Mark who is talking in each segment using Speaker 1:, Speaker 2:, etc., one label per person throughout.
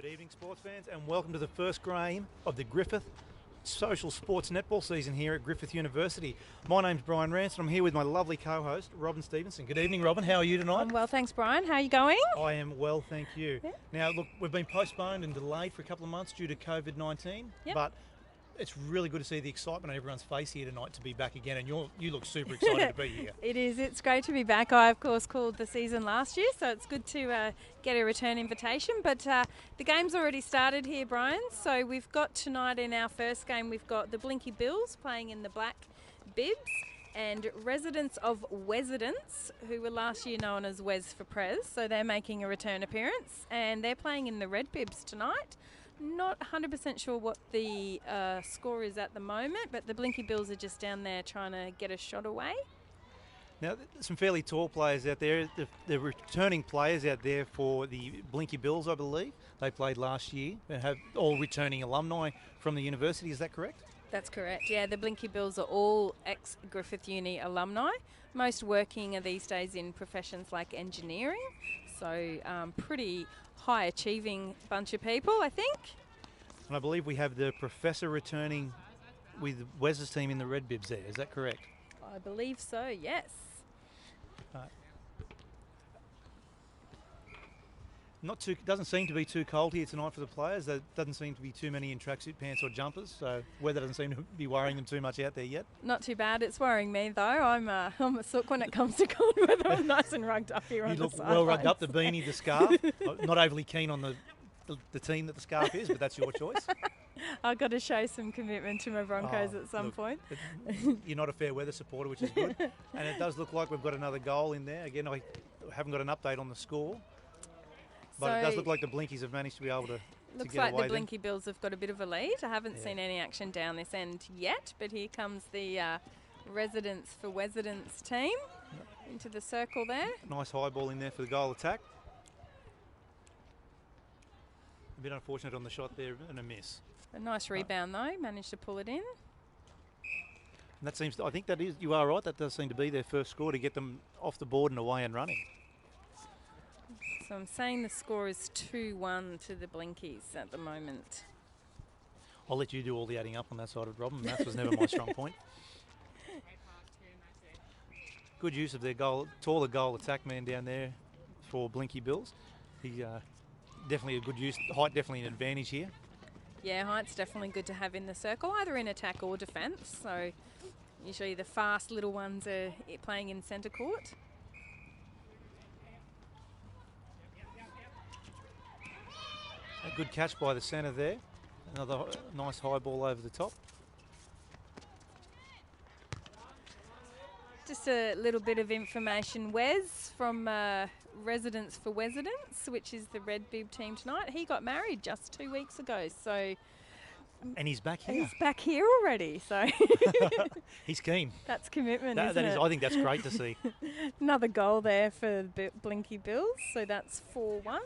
Speaker 1: Good evening, sports fans, and welcome to the first game of the Griffith Social Sports Netball season here at Griffith University. My name's Brian Ranson. I'm here with my lovely co-host, Robin Stevenson. Good evening, Robin. How are you tonight?
Speaker 2: I'm well, thanks, Brian. How are you going?
Speaker 1: I am well, thank you.
Speaker 2: Yeah.
Speaker 1: Now, look, we've been postponed and delayed for a couple of months due to COVID-19,
Speaker 2: Yep.
Speaker 1: but it's really good to see the excitement on everyone's face here tonight to be back again, and you look super excited to be here.
Speaker 2: It is. It's great to be back. I, of course, called the season last year, so it's good to get a return invitation. But the game's already started here, Brian. So we've got tonight in our first game, we've got the Blinky Bills playing in the black bibs, and residents of Wesidents, who were last year known as Wes for Prez. So they're making a return appearance, and they're playing in the red bibs tonight. Not 100% sure what the score is at the moment, but the Blinky Bills are just down there trying to get a shot away.
Speaker 1: Now, some fairly tall players out there. The returning players out there for the Blinky Bills, I believe. They played last year and have all returning alumni from the university. Is that correct?
Speaker 2: That's correct. Yeah, the Blinky Bills are all ex-Griffith Uni alumni, most working these days in professions like engineering. So pretty high achieving bunch of people, I think.
Speaker 1: And I believe we have the professor returning with Wes's team in the red bibs there. Is that correct?
Speaker 2: I believe so, yes.
Speaker 1: Doesn't seem to be too cold here tonight for the players. There doesn't seem to be too many in tracksuit pants or jumpers, so weather doesn't seem to be worrying them too much out there yet.
Speaker 2: Not too bad. It's worrying me though. I'm a sook when it comes to cold weather. I'm nice and rugged up here on the
Speaker 1: You look
Speaker 2: sidelines.
Speaker 1: well rugged up, the beanie, the scarf. Not overly keen on the team that the scarf is, but that's your choice.
Speaker 2: I've got to show some commitment to my Broncos at some point.
Speaker 1: You're not a fair weather supporter, which is good. And it does look like we've got another goal in there. Again, I haven't got an update on the score. But it does look like the Blinkies have managed to be able to
Speaker 2: looks
Speaker 1: get
Speaker 2: like
Speaker 1: away
Speaker 2: the
Speaker 1: then.
Speaker 2: Blinky Bills have got a bit of a lead. I haven't seen any action down this end yet, but here comes the residents for Wesidents team into the circle there.
Speaker 1: Nice high ball in there for the goal attack. A bit unfortunate on the shot there and a miss.
Speaker 2: A nice rebound though, managed to pull it in.
Speaker 1: And that seems to, I think that is, you are right, that does seem to be their first score to get them off the board and away and running.
Speaker 2: So I'm saying the score is 2-1 to the Blinkies at the moment.
Speaker 1: I'll let you do all the adding up on that side of it, Robin. Maths was never my strong point. Good use of their taller goal attack man down there for Blinky Bills. He definitely a good use. Height definitely an advantage here.
Speaker 2: Yeah, height's definitely good to have in the circle, either in attack or defence. So usually the fast little ones are playing in centre court.
Speaker 1: A good catch by the centre there. Another nice high ball over the top.
Speaker 2: Just a little bit of information. Wes from Residents for Wesidents, which is the red bib team tonight. He got married just 2 weeks ago, so...
Speaker 1: And he's back here.
Speaker 2: He's back here already, so...
Speaker 1: He's keen.
Speaker 2: That's commitment,
Speaker 1: That
Speaker 2: isn't
Speaker 1: is,
Speaker 2: it?
Speaker 1: I think that's great to see.
Speaker 2: Another goal there for the Blinky Bills, so that's 4-1.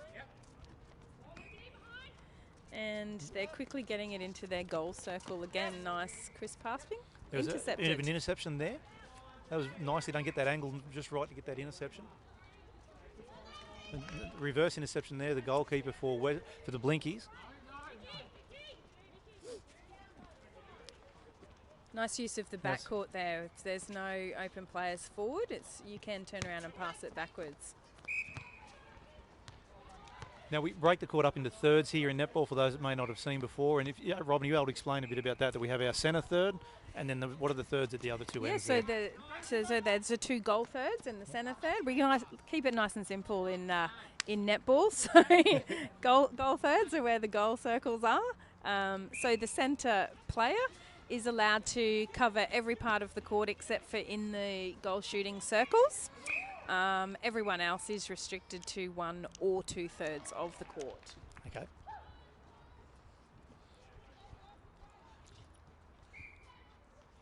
Speaker 2: And they're quickly getting it into their goal circle again. Nice crisp passing.
Speaker 1: There was
Speaker 2: Intercepted.
Speaker 1: a bit of an interception there. That was nice. They don't get that angle just right to get that interception. And reverse interception there. The goalkeeper for the Blinkies.
Speaker 2: Nice use of the backcourt there. If there's no open players forward, you can turn around and pass it backwards.
Speaker 1: Now we break the court up into thirds here in netball for those that may not have seen before. And if Robin, you able to explain a bit about that? That we have our centre third, and then what are the thirds at the other two ends?
Speaker 2: So there's the two goal thirds and the centre third. We can keep it nice and simple in netball. So goal thirds are where the goal circles are. So the centre player is allowed to cover every part of the court except for in the goal shooting circles. Everyone else is restricted to 1 or 2/3 of the court.
Speaker 1: Okay.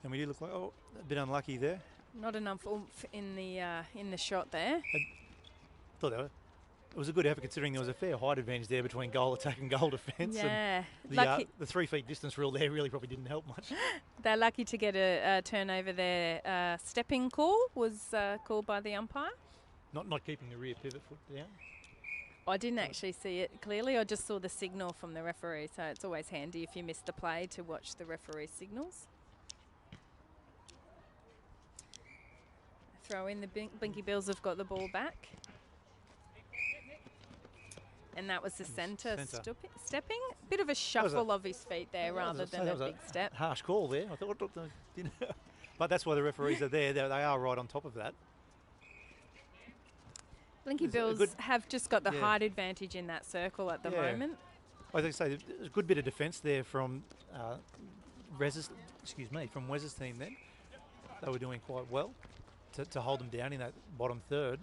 Speaker 1: And we do look like a bit unlucky there.
Speaker 2: Not enough oomph in the shot there.
Speaker 1: Thought it was a good effort considering there was a fair height advantage there between goal attack and goal defence.
Speaker 2: Yeah,
Speaker 1: And the 3 feet distance rule there really probably didn't help much.
Speaker 2: They're lucky to get a turnover there. Stepping call was called by the umpire.
Speaker 1: Not keeping the rear pivot foot down.
Speaker 2: I didn't actually see it clearly. I just saw the signal from the referee, so it's always handy if you miss the play to watch the referee's signals. Throw in, the Blinky Bills have got the ball back. And that was the centre stepping. Bit of a shuffle of his feet there rather than a big step.
Speaker 1: Harsh call there. I thought, but that's why the referees are there. They are right on top of that.
Speaker 2: Blinky Bills have just got the height advantage in that circle at the moment.
Speaker 1: I think there's a good bit of defence there from Wes's team then. They were doing quite well to hold them down in that bottom third.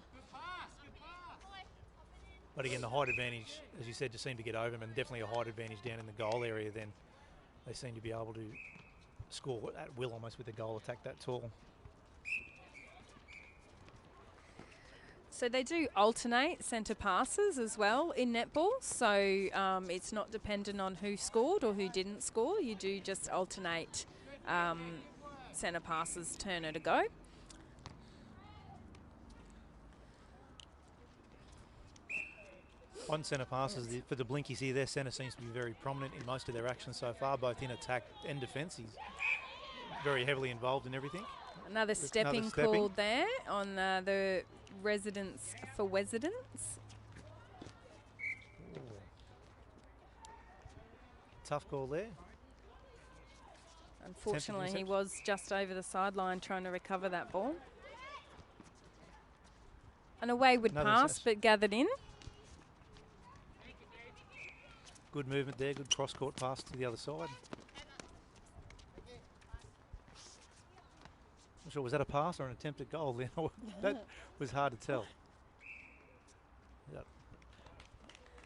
Speaker 1: But again, the height advantage, as you said, just seemed to get over them, and definitely a height advantage down in the goal area. Then they seem to be able to score at will almost with the goal attack that tall.
Speaker 2: So they do alternate centre passes as well in netball. So it's not dependent on who scored or who didn't score. You do just alternate centre passes, turn it a go.
Speaker 1: On centre passes, for the Blinkies here, their centre seems to be very prominent in most of their actions so far, both in attack and defence. He's very heavily involved in everything.
Speaker 2: Another stepping called there on the residents for Residents.
Speaker 1: Tough call there.
Speaker 2: Unfortunately, he was just over the sideline trying to recover that ball. An wayward pass, but gathered in.
Speaker 1: Good movement there, good cross-court pass to the other side. Not sure, was that a pass or an attempted goal then? That was hard to tell. Yep.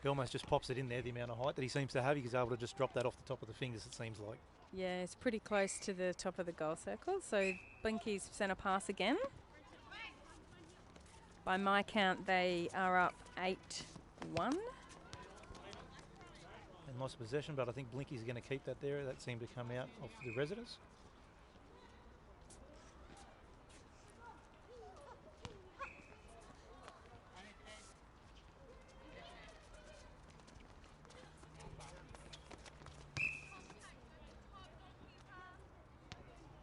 Speaker 1: He almost just pops it in there, the amount of height that he seems to have. He's able to just drop that off the top of the fingers, it seems like.
Speaker 2: Yeah, it's pretty close to the top of the goal circle. So Blinky's centre pass again. By my count, they are up 8-1.
Speaker 1: And lost possession, but I think Blinky's going to keep that there. That seemed to come out of the residents.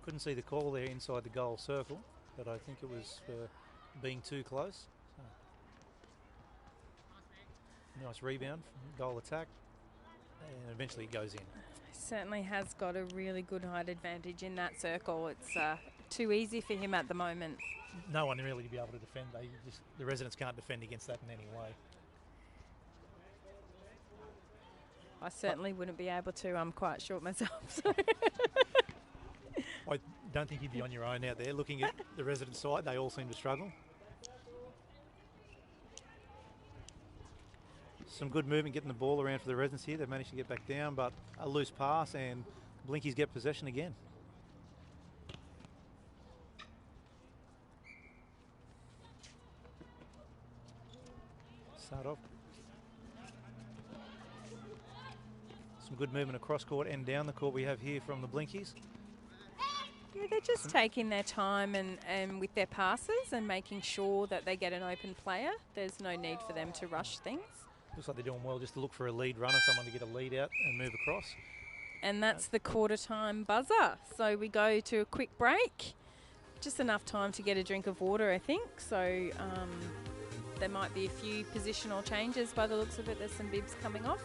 Speaker 1: Couldn't see the call there inside the goal circle, but I think it was being too close. So. Nice rebound from goal attack. And eventually it goes in.
Speaker 2: He certainly has got a really good height advantage in that circle. It's too easy for him at the moment.
Speaker 1: No one really to be able to defend. The residents can't defend against that in any way.
Speaker 2: I certainly wouldn't be able to. I'm quite short myself. So.
Speaker 1: I don't think you'd be on your own out there. Looking at the resident side, they all seem to struggle. Some good movement getting the ball around for the residents here. They've managed to get back down, but a loose pass and Blinkies get possession again. Start off. Some good movement across court and down the court we have here from the Blinkies.
Speaker 2: Yeah, they're just taking their time and with their passes and making sure that they get an open player. There's no need for them to rush things.
Speaker 1: Looks like they're doing well just to look for a lead runner, someone to get a lead out and move across.
Speaker 2: And that's the quarter time buzzer. So we go to a quick break. Just enough time to get a drink of water, I think. So there might be a few positional changes by the looks of it. There's some bibs coming off.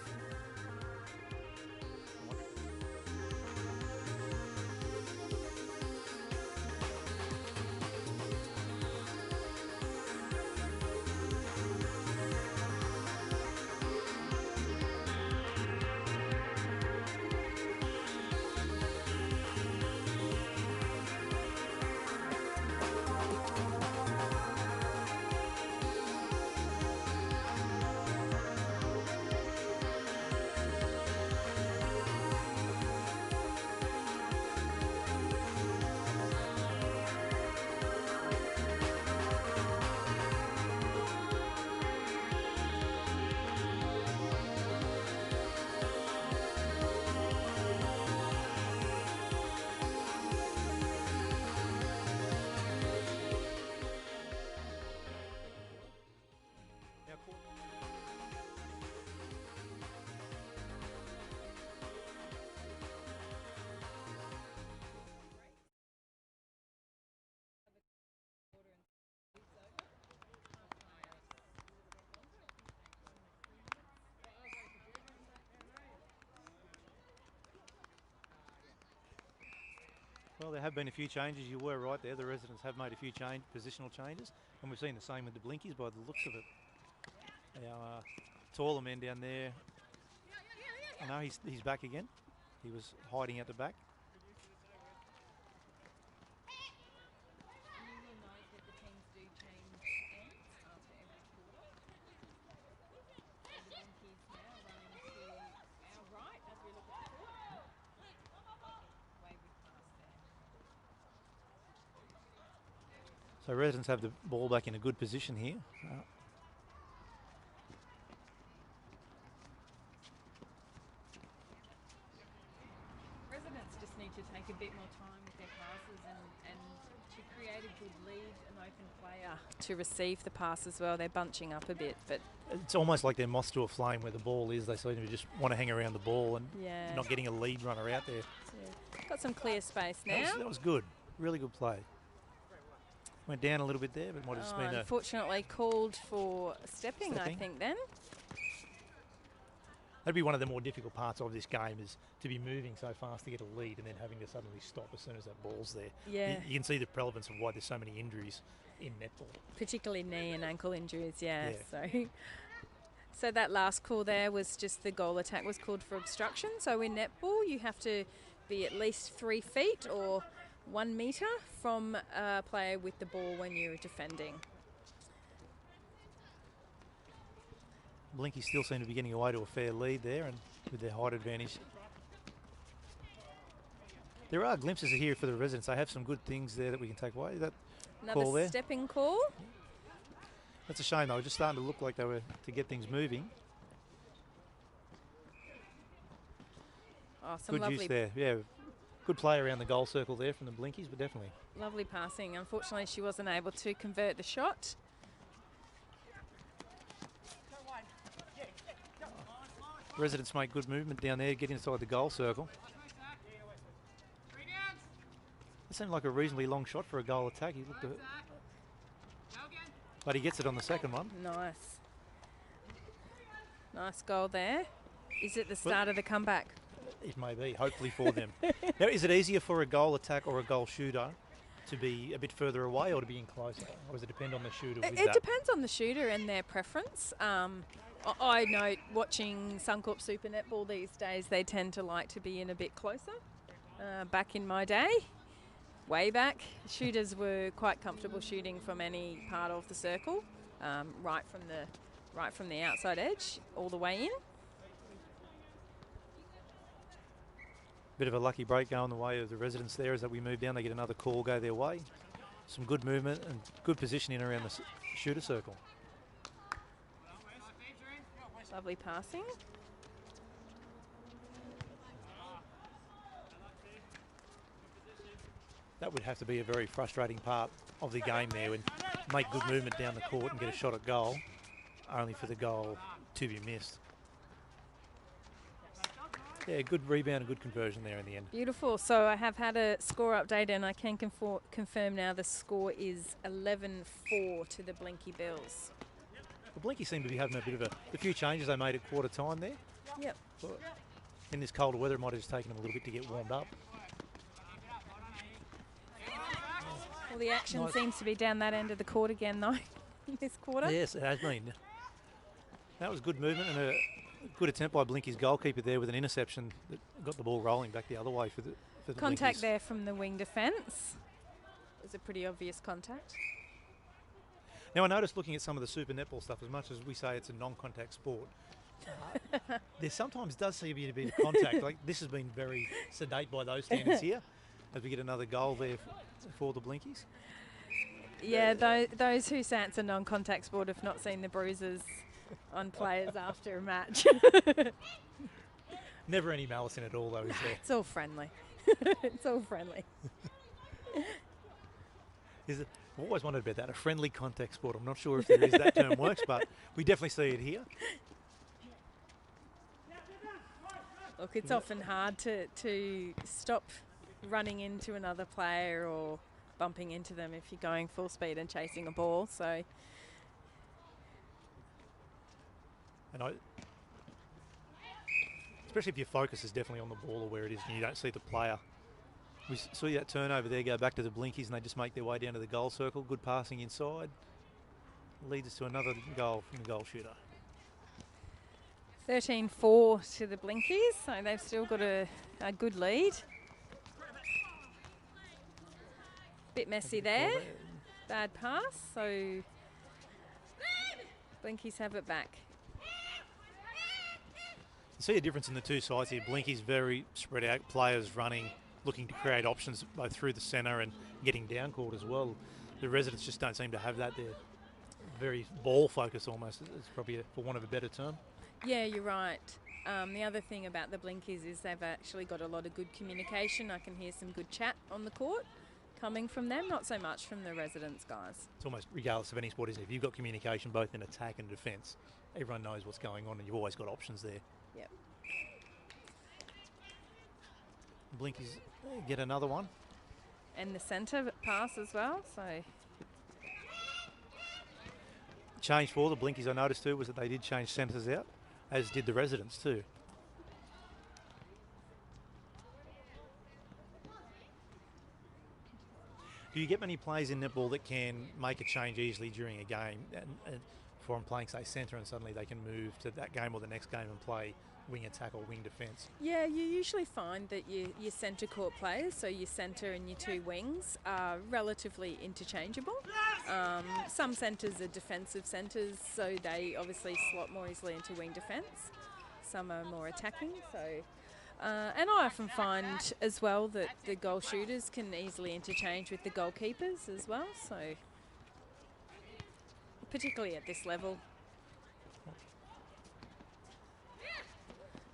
Speaker 1: Well, there have been a few changes. You were right there. The residents have made a few positional changes, and we've seen the same with the Blinkies by the looks of it. Our taller men down there. I know he's back again. He was hiding at the back. So residents have the ball back in a good position here.
Speaker 2: Residents just need to take a bit more time with their passes and to create a good lead, an open player to receive the pass as well. They're bunching up a bit, but
Speaker 1: it's almost like they're moths to a flame where the ball is. They seem to just want to hang around the ball and not getting a lead runner out there.
Speaker 2: Yeah. Got some clear space now.
Speaker 1: That was good. Really good play. Went down a little bit there, but might have just been
Speaker 2: unfortunately called for stepping, I think, then.
Speaker 1: That'd be one of the more difficult parts of this game, is to be moving so fast to get a lead and then having to suddenly stop as soon as that ball's there.
Speaker 2: Yeah.
Speaker 1: You can see the relevance of why there's so many injuries in netball.
Speaker 2: Particularly knee and ankle injuries, yeah. So that last call there was just the goal attack was called for obstruction. So in netball, you have to be at least 3 feet or 1 metre from a player with the ball when you're defending.
Speaker 1: Blinkies still seem to be getting away to a fair lead there, and with their height advantage. There are glimpses here for the residents. They have some good things there that we can take away. That
Speaker 2: another
Speaker 1: call there.
Speaker 2: Stepping call.
Speaker 1: That's a shame. They were just starting to look like they were to get things moving.
Speaker 2: Oh, some
Speaker 1: good use there. Yeah, good play around the goal circle there from the Blinkies, but definitely.
Speaker 2: Lovely passing. Unfortunately, she wasn't able to convert the shot.
Speaker 1: Residents make good movement down there, get inside the goal circle. It seemed like a reasonably long shot for a goal attack. He looked at it, but he gets it on the second one.
Speaker 2: Nice. Nice goal there. Is it the start of the comeback?
Speaker 1: It may be, hopefully for them. Now, is it easier for a goal attack or a goal shooter to be a bit further away or to be in closer? Or does it depend on the shooter?
Speaker 2: It depends on the shooter and their preference. I know watching Suncorp Super Netball these days, they tend to like to be in a bit closer. Back in my day, way back, shooters were quite comfortable shooting from any part of the circle, right from the outside edge all the way in.
Speaker 1: Bit of a lucky break going the way of the residents there as that we move down. They get another call, go their way. Some good movement and good positioning around the shooter circle.
Speaker 2: Lovely passing.
Speaker 1: That would have to be a very frustrating part of the game there, when make good movement down the court and get a shot at goal, only for the goal to be missed. Yeah, good rebound and good conversion there in the end.
Speaker 2: Beautiful. So I have had a score update and I can confirm now the score is 11-4 to the Blinky Bills.
Speaker 1: The Blinky seem to be having a bit of the few changes they made at quarter time there.
Speaker 2: Yep.
Speaker 1: But in this colder weather, it might have just taken them a little bit to get warmed up.
Speaker 2: Well, the action seems to be down that end of the court again, though, in this quarter.
Speaker 1: Yes, it has been. That was good movement and a good attempt by Blinky's goalkeeper there with an interception that got the ball rolling back the other way for the
Speaker 2: contact
Speaker 1: Blinkies.
Speaker 2: there from the wing defence. It was a pretty obvious contact.
Speaker 1: Now, I noticed looking at some of the Super Netball stuff, as much as we say it's a non-contact sport, there sometimes does seem to be a bit of contact. Like, this has been very sedate by those standards here, as we get another goal there for the Blinkies.
Speaker 2: Yeah, those who say it's a non-contact sport have not seen the bruises on players after a match.
Speaker 1: Never any malice in it all, though, is there?
Speaker 2: It's all friendly. It's all friendly.
Speaker 1: Is it? I've always wondered about that, a friendly contact sport. I'm not sure if there is that term works, but we definitely see it here.
Speaker 2: Look, it's often hard to stop running into another player or bumping into them if you're going full speed and chasing a ball. So,
Speaker 1: and especially if your focus is definitely on the ball or where it is and you don't see the player We saw that turnover there go back to the Blinkies, and they just make their way down to the goal circle. Good passing inside. Leads us to another goal from the goal shooter.
Speaker 2: 13-4 to the Blinkies, so they've still got a good lead. Bit messy there. Bad pass, so Blinkies have it back.
Speaker 1: You see a difference in the two sides here. Blinkies very spread out, players running, looking to create options both through the centre and getting down court as well. The Residents just don't seem to have that there. Very ball focus almost, it's probably for want of a better term.
Speaker 2: Yeah, you're right. The other thing about the Blinkies is they've actually got a lot of good communication. I can hear some good chat on the court coming from them, not so much from the Residents guys.
Speaker 1: It's almost regardless of any sport, isn't it? If you've got communication both in attack and defence, everyone knows what's going on and you've always got options there.
Speaker 2: Yep.
Speaker 1: Blinkies get another one.
Speaker 2: And the centre pass as well, so...
Speaker 1: Change for the Blinkies, I noticed too, was that they did change centres out, as did the Residents too. Do you get many players in netball that can make a change easily during a game, and from playing, say, centre, and suddenly they can move to that game or the next game and play wing attack or wing defence?
Speaker 2: Yeah, you usually find that your centre court players, so your centre and your two wings, are relatively interchangeable. Some centres are defensive centres, so they obviously slot more easily into wing defence. Some are more attacking, so... and I often find as well that the goal shooters can easily interchange with the goalkeepers as well, so... particularly at this level.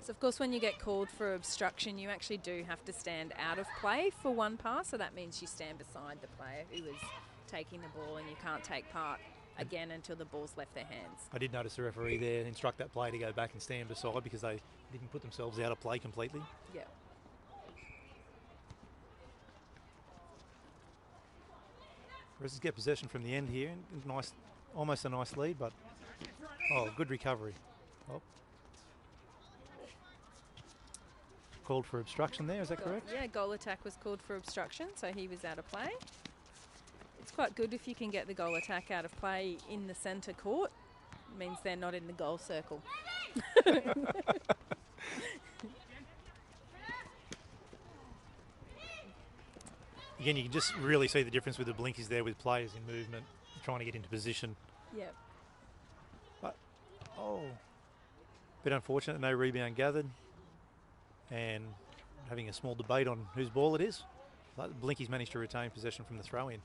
Speaker 2: So of course when you get called for obstruction, you actually do have to stand out of play for one pass, so that means you stand beside the player who is taking the ball and you can't take part again until the ball's left their hands.
Speaker 1: I did notice the referee there instruct that player to go back and stand beside because they didn't put themselves out of play completely.
Speaker 2: Yeah.
Speaker 1: Roosters get possession from the end here. Nice, almost a nice lead, but good recovery. Oh. Called for obstruction there, is that correct?
Speaker 2: Yeah, goal attack was called for obstruction, so he was out of play. It's quite good if you can get the goal attack out of play in the centre court. It means they're not in the goal circle.
Speaker 1: Again, you can just really see the difference with the Blinkies there with players in movement, trying to get into position.
Speaker 2: Yep.
Speaker 1: But, bit unfortunate, no rebound gathered. And having a small debate on whose ball it is. But the Blinkies managed to retain possession from the throw-in.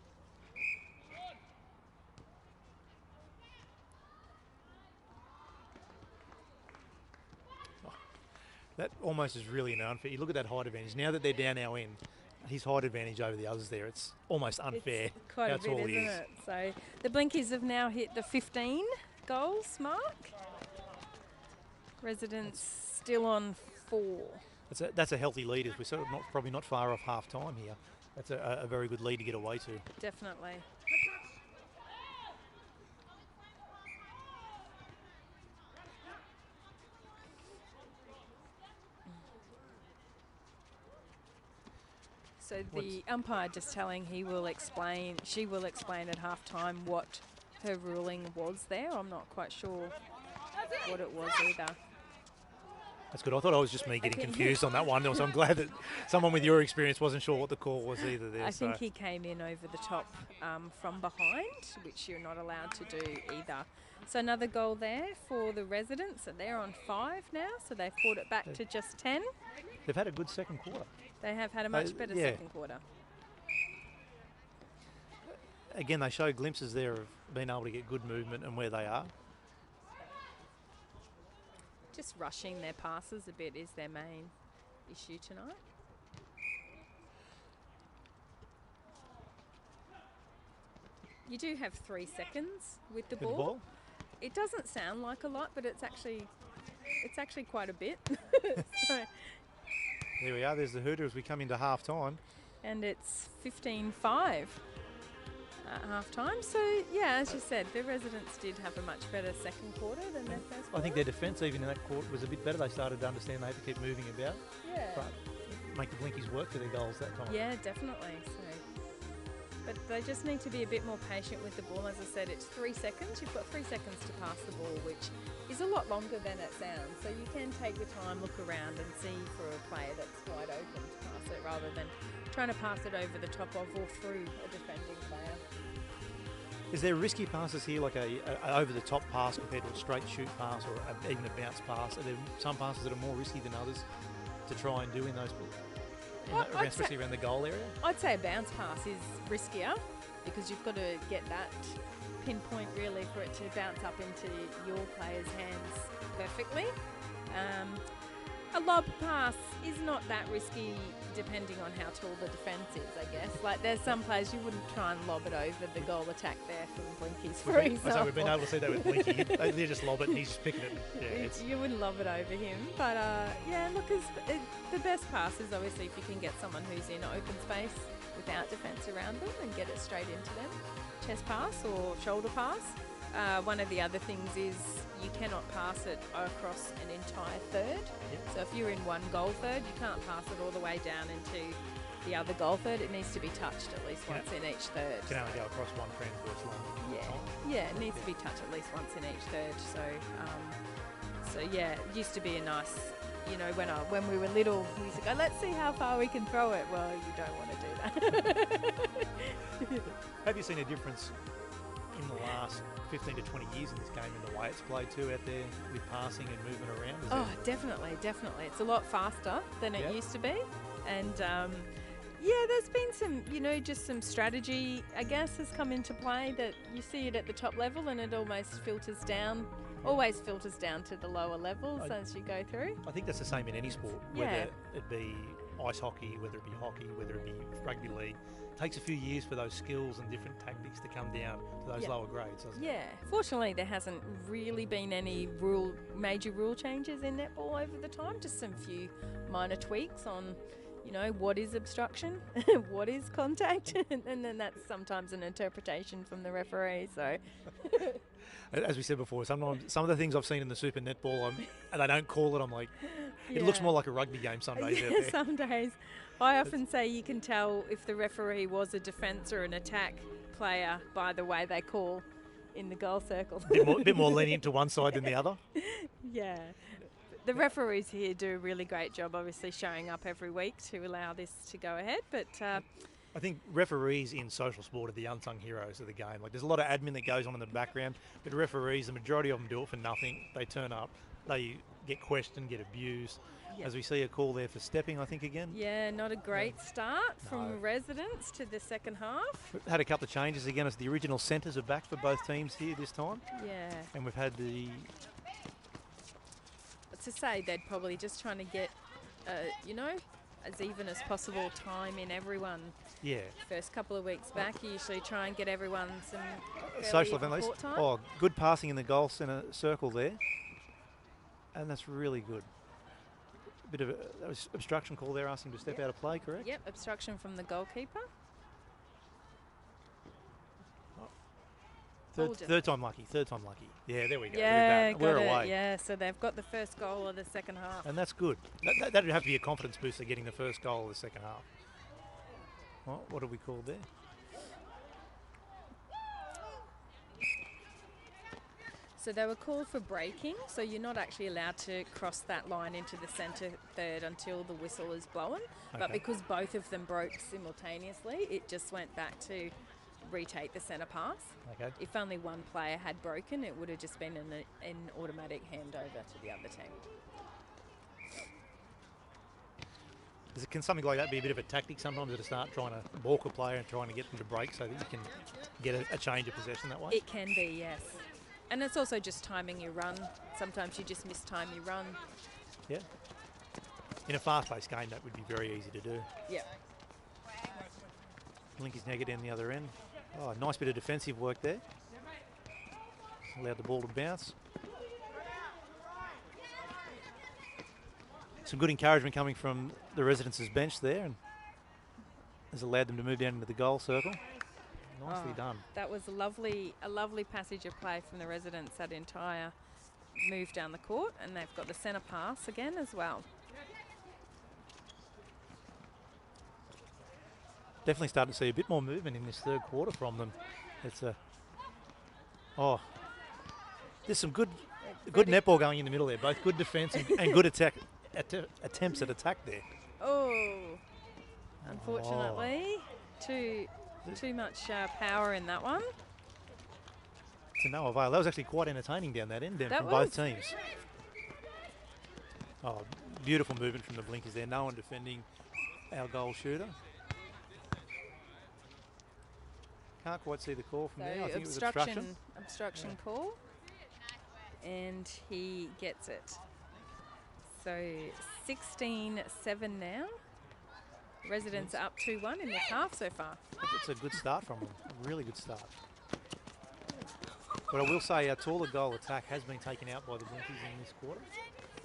Speaker 1: That almost is really an unfair. You look at that height advantage. Now that they're down our end, his height advantage over the others there, it's almost unfair.
Speaker 2: It's quite
Speaker 1: That's
Speaker 2: a bit,
Speaker 1: all
Speaker 2: isn't it? So the Blinkies have now hit the 15 goals mark. Residents still on 4.
Speaker 1: That's a healthy lead, as we're sort of probably not far off half time here. That's a very good lead to get away to.
Speaker 2: Definitely. So the umpire just telling she will explain at half time what her ruling was there. I'm not quite sure what it was either.
Speaker 1: That's good. I thought I was just me getting confused on that one. So I'm glad that someone with your experience wasn't sure what the call was either there.
Speaker 2: I think he came in over the top from behind, which you're not allowed to do either. So another goal there for the Residents. So they're on 5 now, so they've brought it back to just 10.
Speaker 1: They've had a good second quarter.
Speaker 2: They have had a much better second quarter.
Speaker 1: Again, they show glimpses there of being able to get good movement and where they are.
Speaker 2: Just rushing their passes a bit is their main issue tonight. You do have 3 seconds with the ball. It doesn't sound like a lot, but it's actually quite a bit. So
Speaker 1: there we are. There's the hooter as we come into half time.
Speaker 2: And it's 15-5 at half time. So, yeah, as you said, the Residents did have a much better second quarter than their first quarter.
Speaker 1: I think their defence, even in that quarter, was a bit better. They started to understand they had to keep moving about.
Speaker 2: Yeah.
Speaker 1: But make the Blinkies work for their goals that time.
Speaker 2: Yeah, definitely. So, but they just need to be a bit more patient with the ball. As I said, it's 3 seconds. You've got 3 seconds to pass the ball, which is a lot longer than it sounds. So you can take your time, look around and see for a player that's wide open to pass it rather than trying to pass it over the top of or through a defending player.
Speaker 1: Is there risky passes here, like a over-the-top pass compared to a straight shoot pass or even a bounce pass? Are there some passes that are more risky than others to try and do in those, especially around the goal area?
Speaker 2: I'd say a bounce pass is riskier because you've got to get that pinpoint really for it to bounce up into your player's hands perfectly. A lob pass is not that risky depending on how tall the defence is, I guess. Like there's some players you wouldn't try and lob it over the goal attack there from Blinkies, for example.
Speaker 1: We've been able to see that with Blinky. They just lob it and he's just picking it. Yeah,
Speaker 2: you wouldn't lob it over him. But yeah, look, the best pass is obviously if you can get someone who's in open space without defence around them and get it straight into them. Chest pass or shoulder pass. One of the other things is you cannot pass it across an entire third.
Speaker 1: Yep.
Speaker 2: So if you're in one goal third, you can't pass it all the way down into the other goal third. It needs to be touched at least once in each third.
Speaker 1: Can only go across one transverse line.
Speaker 2: Yeah, it needs to be touched at least once in each third. So yeah, it used to be a nice, you know, when we were little, we used to go, let's see how far we can throw it. Well, you don't want to do that.
Speaker 1: Have you seen a difference in the last 15 to 20 years in this game and the way it's played too out there with passing and moving around?
Speaker 2: Definitely. It's a lot faster than it used to be. And yeah, there's been some, you know, just some strategy, I guess, has come into play that you see it at the top level and it always filters down to the lower levels as you go through.
Speaker 1: I think that's the same in any sport, whether it be ice hockey, whether it be hockey, whether it be rugby league. It takes a few years for those skills and different tactics to come down to those lower grades, doesn't it?
Speaker 2: Yeah, fortunately there hasn't really been any major rule changes in netball over the time, just some few minor tweaks on, you know, what is obstruction, what is contact, and then that's sometimes an interpretation from the referee. So,
Speaker 1: as we said before, sometimes some of the things I've seen in the Super Netball, and they don't call it, I'm like, it looks more like a rugby game some days out there.
Speaker 2: Some days. I often say you can tell if the referee was a defence or an attack player by the way they call in the goal circle.
Speaker 1: A bit more lenient to one side than the other.
Speaker 2: Yeah. The referees here do a really great job, obviously, showing up every week to allow this to go ahead. But
Speaker 1: I think referees in social sport are the unsung heroes of the game. Like, there's a lot of admin that goes on in the background, but referees, the majority of them do it for nothing. They turn up, they get questioned, get abused. Yep. As we see a call there for stepping, I think, again.
Speaker 2: Yeah, not a great start from residents to the second half.
Speaker 1: We've had a couple of changes again as the original centres are back for both teams here this time.
Speaker 2: Yeah.
Speaker 1: And we've had the...
Speaker 2: To say they're probably just trying to get, you know, as even as possible time in everyone.
Speaker 1: Yeah.
Speaker 2: First couple of weeks back, you usually try and get everyone some
Speaker 1: social event
Speaker 2: court time.
Speaker 1: Oh, good passing in the goal centre circle there. And that's really good. Bit of that was obstruction call there, asking to step out of play, correct?
Speaker 2: Yep, obstruction from the goalkeeper.
Speaker 1: Third time lucky. Yeah, there we go.
Speaker 2: Yeah,
Speaker 1: we're away.
Speaker 2: Yeah, so they've got the first goal of the second half.
Speaker 1: And that's good. That'd have to be a confidence booster getting the first goal of the second half. Well, what have we called there?
Speaker 2: So they were called for breaking, so you're not actually allowed to cross that line into the centre third until the whistle is blown. Okay. But because both of them broke simultaneously, it just went back to retake the centre pass.
Speaker 1: Okay.
Speaker 2: If only one player had broken, it would have just been an automatic handover to the other team.
Speaker 1: Can something like that be a bit of a tactic sometimes at the start, trying to balk a player and trying to get them to break so that you can get a change of possession that way?
Speaker 2: It can be, yes. And it's also just timing your run. Sometimes you just mistime your run.
Speaker 1: Yeah. In a fast-paced game, that would be very easy to do.
Speaker 2: Yeah.
Speaker 1: Blinky's now get down the other end. Oh, nice bit of defensive work there. Allowed the ball to bounce. Some good encouragement coming from the residents' bench there, and has allowed them to move down into the goal circle. Nicely done.
Speaker 2: That was a lovely passage of play from the residents, that entire move down the court, and they've got the centre pass again as well.
Speaker 1: Definitely starting to see a bit more movement in this third quarter from them. It's a there's some good netball going in the middle there. Both good defence and good attempts at attack there.
Speaker 2: Oh, unfortunately, too much power in that one.
Speaker 1: To no avail. That was actually quite entertaining down that end from both teams. Oh, beautiful movement from the Blinkers there. No one defending our goal shooter. Can't quite see the call from there. I think it was
Speaker 2: obstruction call. And he gets it. So 16-7 now. Residents are up 2-1 in this half so far.
Speaker 1: It's a good start from them. A really good start. But I will say our taller goal attack has been taken out by the Blinkies in this quarter.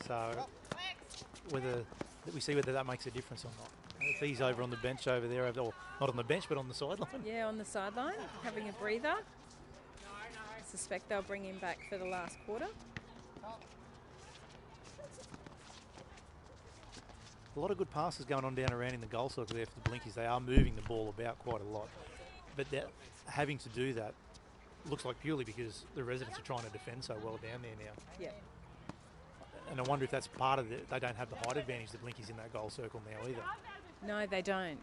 Speaker 1: So we see whether that makes a difference or not. If he's over on the bench over there, or not on the bench, but on the sideline.
Speaker 2: Yeah, on the sideline, having a breather. I suspect they'll bring him back for the last quarter.
Speaker 1: A lot of good passes going on down around in the goal circle there for the Blinkies. They are moving the ball about quite a lot. But having to do that looks like purely because the Residents are trying to defend so well down there now.
Speaker 2: Yeah.
Speaker 1: And I wonder if that's part of it. They don't have the height advantage, the Blinkies, in that goal circle now either.
Speaker 2: No, they don't.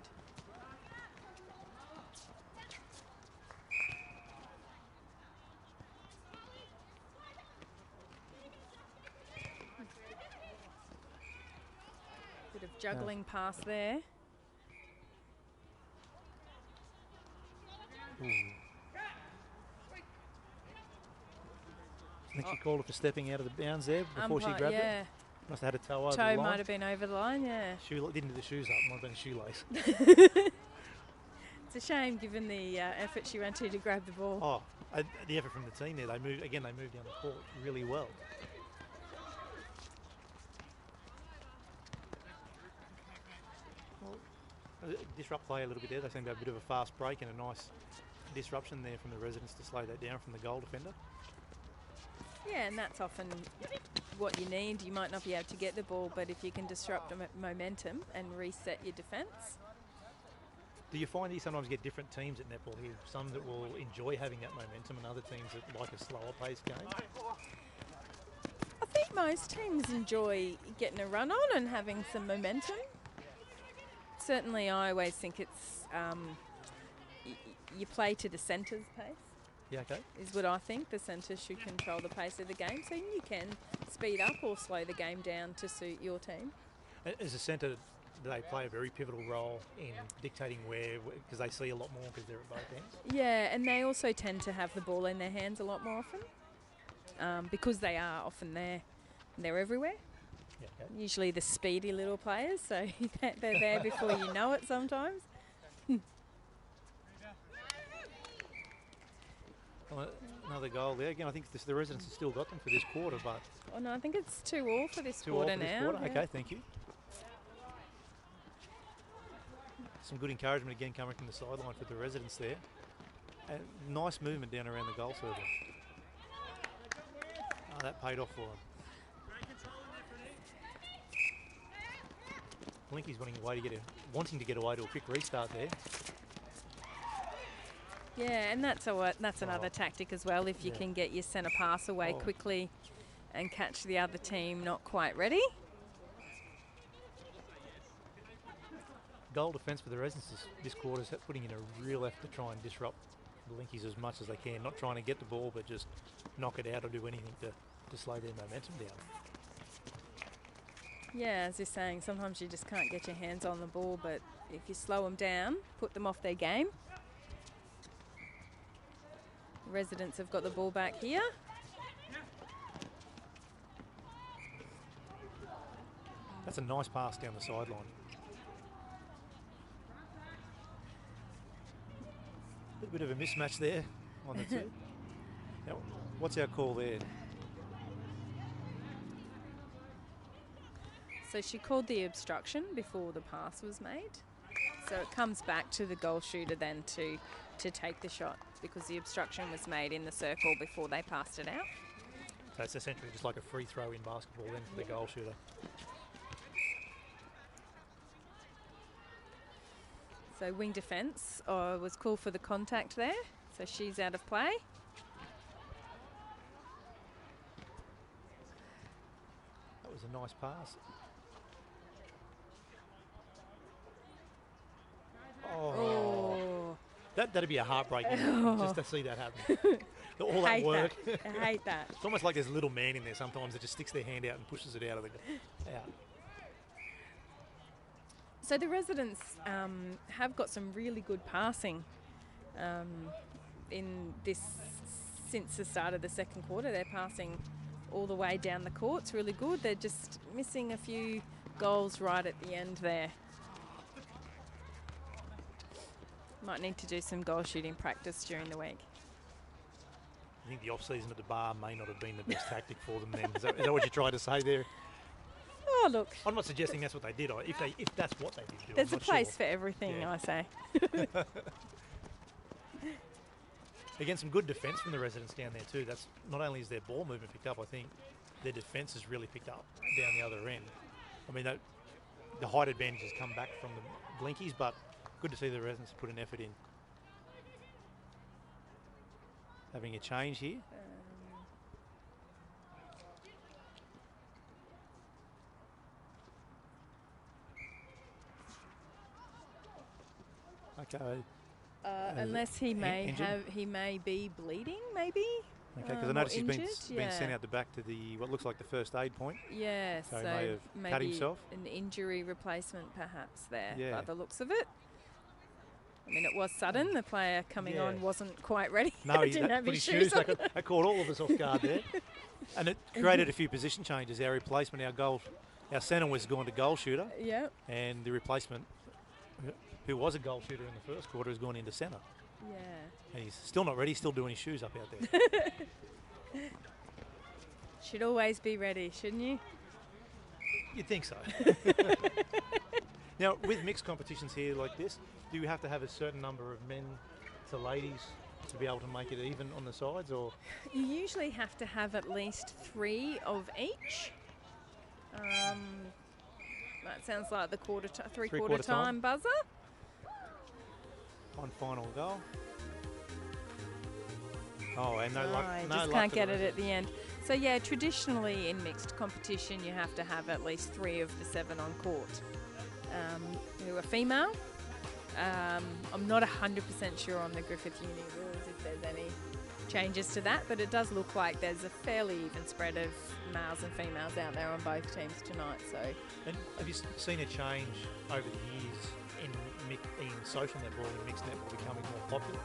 Speaker 2: Bit of juggling pass there.
Speaker 1: Ooh. I think she called her for stepping out of the bounds there before she grabbed it. Must have had a toe over the line.
Speaker 2: Toe might have been over the line, yeah.
Speaker 1: Didn't do the shoes up, might have been a shoelace.
Speaker 2: It's a shame given the effort she went to grab the ball.
Speaker 1: Oh, the effort from the team there. They moved down the court really well. Disrupt play a little bit there. They seem to have a bit of a fast break and a nice disruption there from the Residents to slow that down from the goal defender.
Speaker 2: Yeah, and that's often what you need. You might not be able to get the ball, but if you can disrupt momentum and reset your defence.
Speaker 1: Do you find that you sometimes get different teams at netball here? Some that will enjoy having that momentum and other teams that like a slower paced game?
Speaker 2: I think most teams enjoy getting a run on and having some momentum. Certainly I always think it's you play to the centre's pace.
Speaker 1: Yeah, okay.
Speaker 2: Is what I think. The centre should control the pace of the game, so you can speed up or slow the game down to suit your team.
Speaker 1: As a centre, do they play a very pivotal role in dictating where, because they see a lot more because they're at both ends?
Speaker 2: Yeah, and they also tend to have the ball in their hands a lot more often because they are often there. They're everywhere.
Speaker 1: Yeah, okay.
Speaker 2: Usually the speedy little players, so they're there before you know it sometimes.
Speaker 1: Another goal there. Again, I think the Residents have still got them for this quarter, but...
Speaker 2: Oh, no, I think it's 2-2 for this quarter now.
Speaker 1: Yeah. Okay, thank you. Some good encouragement again coming from the sideline for the Residents there. And nice movement down around the goal circle. Oh, that paid off for them. Blinky's wanting to get away to a quick restart there.
Speaker 2: Yeah, and that's another tactic as well. If you can get your centre pass away quickly and catch the other team not quite ready.
Speaker 1: Goal defence for the Residents this quarter is putting in a real effort to try and disrupt the Blinkies as much as they can. Not trying to get the ball, but just knock it out or do anything to slow their momentum down.
Speaker 2: Yeah, as you're saying, sometimes you just can't get your hands on the ball, but if you slow them down, put them off their game. Residents have got the ball back here.
Speaker 1: That's a nice pass down the sideline. A bit of a mismatch there on the two. Now, what's our call there?
Speaker 2: So she called the obstruction before the pass was made. So it comes back to the goal shooter then to take the shot because the obstruction was made in the circle before they passed it out.
Speaker 1: So it's essentially just like a free throw in basketball then for the goal shooter.
Speaker 2: So wing defence was called for the contact there. So she's out of play.
Speaker 1: That was a nice pass. Oh. That'd be a heartbreak just to see that happen. All that work.
Speaker 2: I hate that.
Speaker 1: It's almost like there's a little man in there sometimes that just sticks their hand out and pushes it out of the out.
Speaker 2: So the residents have got some really good passing in this since the start of the second quarter. They're passing all the way down the court. It's really good. They're just missing a few goals right at the end there. Might need to do some goal shooting practice during the week.
Speaker 1: I think the off-season at the bar may not have been the best tactic for them then. Is that what you tried to say there?
Speaker 2: Oh, look.
Speaker 1: I'm not suggesting that's what they did. If that's what they did do,
Speaker 2: There's
Speaker 1: I'm
Speaker 2: a
Speaker 1: not
Speaker 2: place
Speaker 1: sure.
Speaker 2: for everything,
Speaker 1: Yeah.
Speaker 2: I say.
Speaker 1: Again, some good defence from the residents down there too. That's not only is their ball movement picked up, I think their defence has really picked up down the other end. I mean, the height advantage has come back from the Blinkies, but good to see the residents put an effort in. Having a change here. Okay.
Speaker 2: Unless he may
Speaker 1: injured?
Speaker 2: he may be bleeding, maybe.
Speaker 1: Okay, because I
Speaker 2: or
Speaker 1: noticed he's
Speaker 2: injured,
Speaker 1: been sent out the back to the what looks like the first aid point.
Speaker 2: Yeah,
Speaker 1: So
Speaker 2: so
Speaker 1: he may have
Speaker 2: maybe
Speaker 1: cut himself.
Speaker 2: an injury replacement perhaps there
Speaker 1: Yeah.
Speaker 2: by the looks of it. I mean, it was sudden. The player coming
Speaker 1: Yeah.
Speaker 2: on wasn't quite ready.
Speaker 1: No, he
Speaker 2: didn't have
Speaker 1: put
Speaker 2: his
Speaker 1: his
Speaker 2: shoes
Speaker 1: shoes.
Speaker 2: on.
Speaker 1: That caught all of us off guard there, and it created a few position changes. Our replacement, our centre was going to goal shooter,
Speaker 2: Yep.
Speaker 1: and the replacement, who was a goal shooter in the first quarter, has gone into centre,
Speaker 2: Yeah.
Speaker 1: and he's still not ready. Still doing his shoes up out there.
Speaker 2: Should always be ready, shouldn't you?
Speaker 1: You'd think so. Now, with mixed competitions here like this, do you have to have a certain number of men to ladies to be able to make it even on the sides, or?
Speaker 2: You usually have to have at least 3 of each. That sounds like the three-quarter time buzzer.
Speaker 1: One final goal. Oh, and no luck.
Speaker 2: You
Speaker 1: No
Speaker 2: just
Speaker 1: luck
Speaker 2: can't
Speaker 1: for the
Speaker 2: get it at
Speaker 1: residents.
Speaker 2: the end. So yeah, traditionally in mixed competition, you have to have at least 3 of the 7 on court who are female. I'm not 100% sure on the Griffith Uni rules if there's any changes to that, but it does look like there's a fairly even spread of males and females out there on both teams tonight. So
Speaker 1: And have you seen a change over the years in social netball and mixed netball becoming more popular?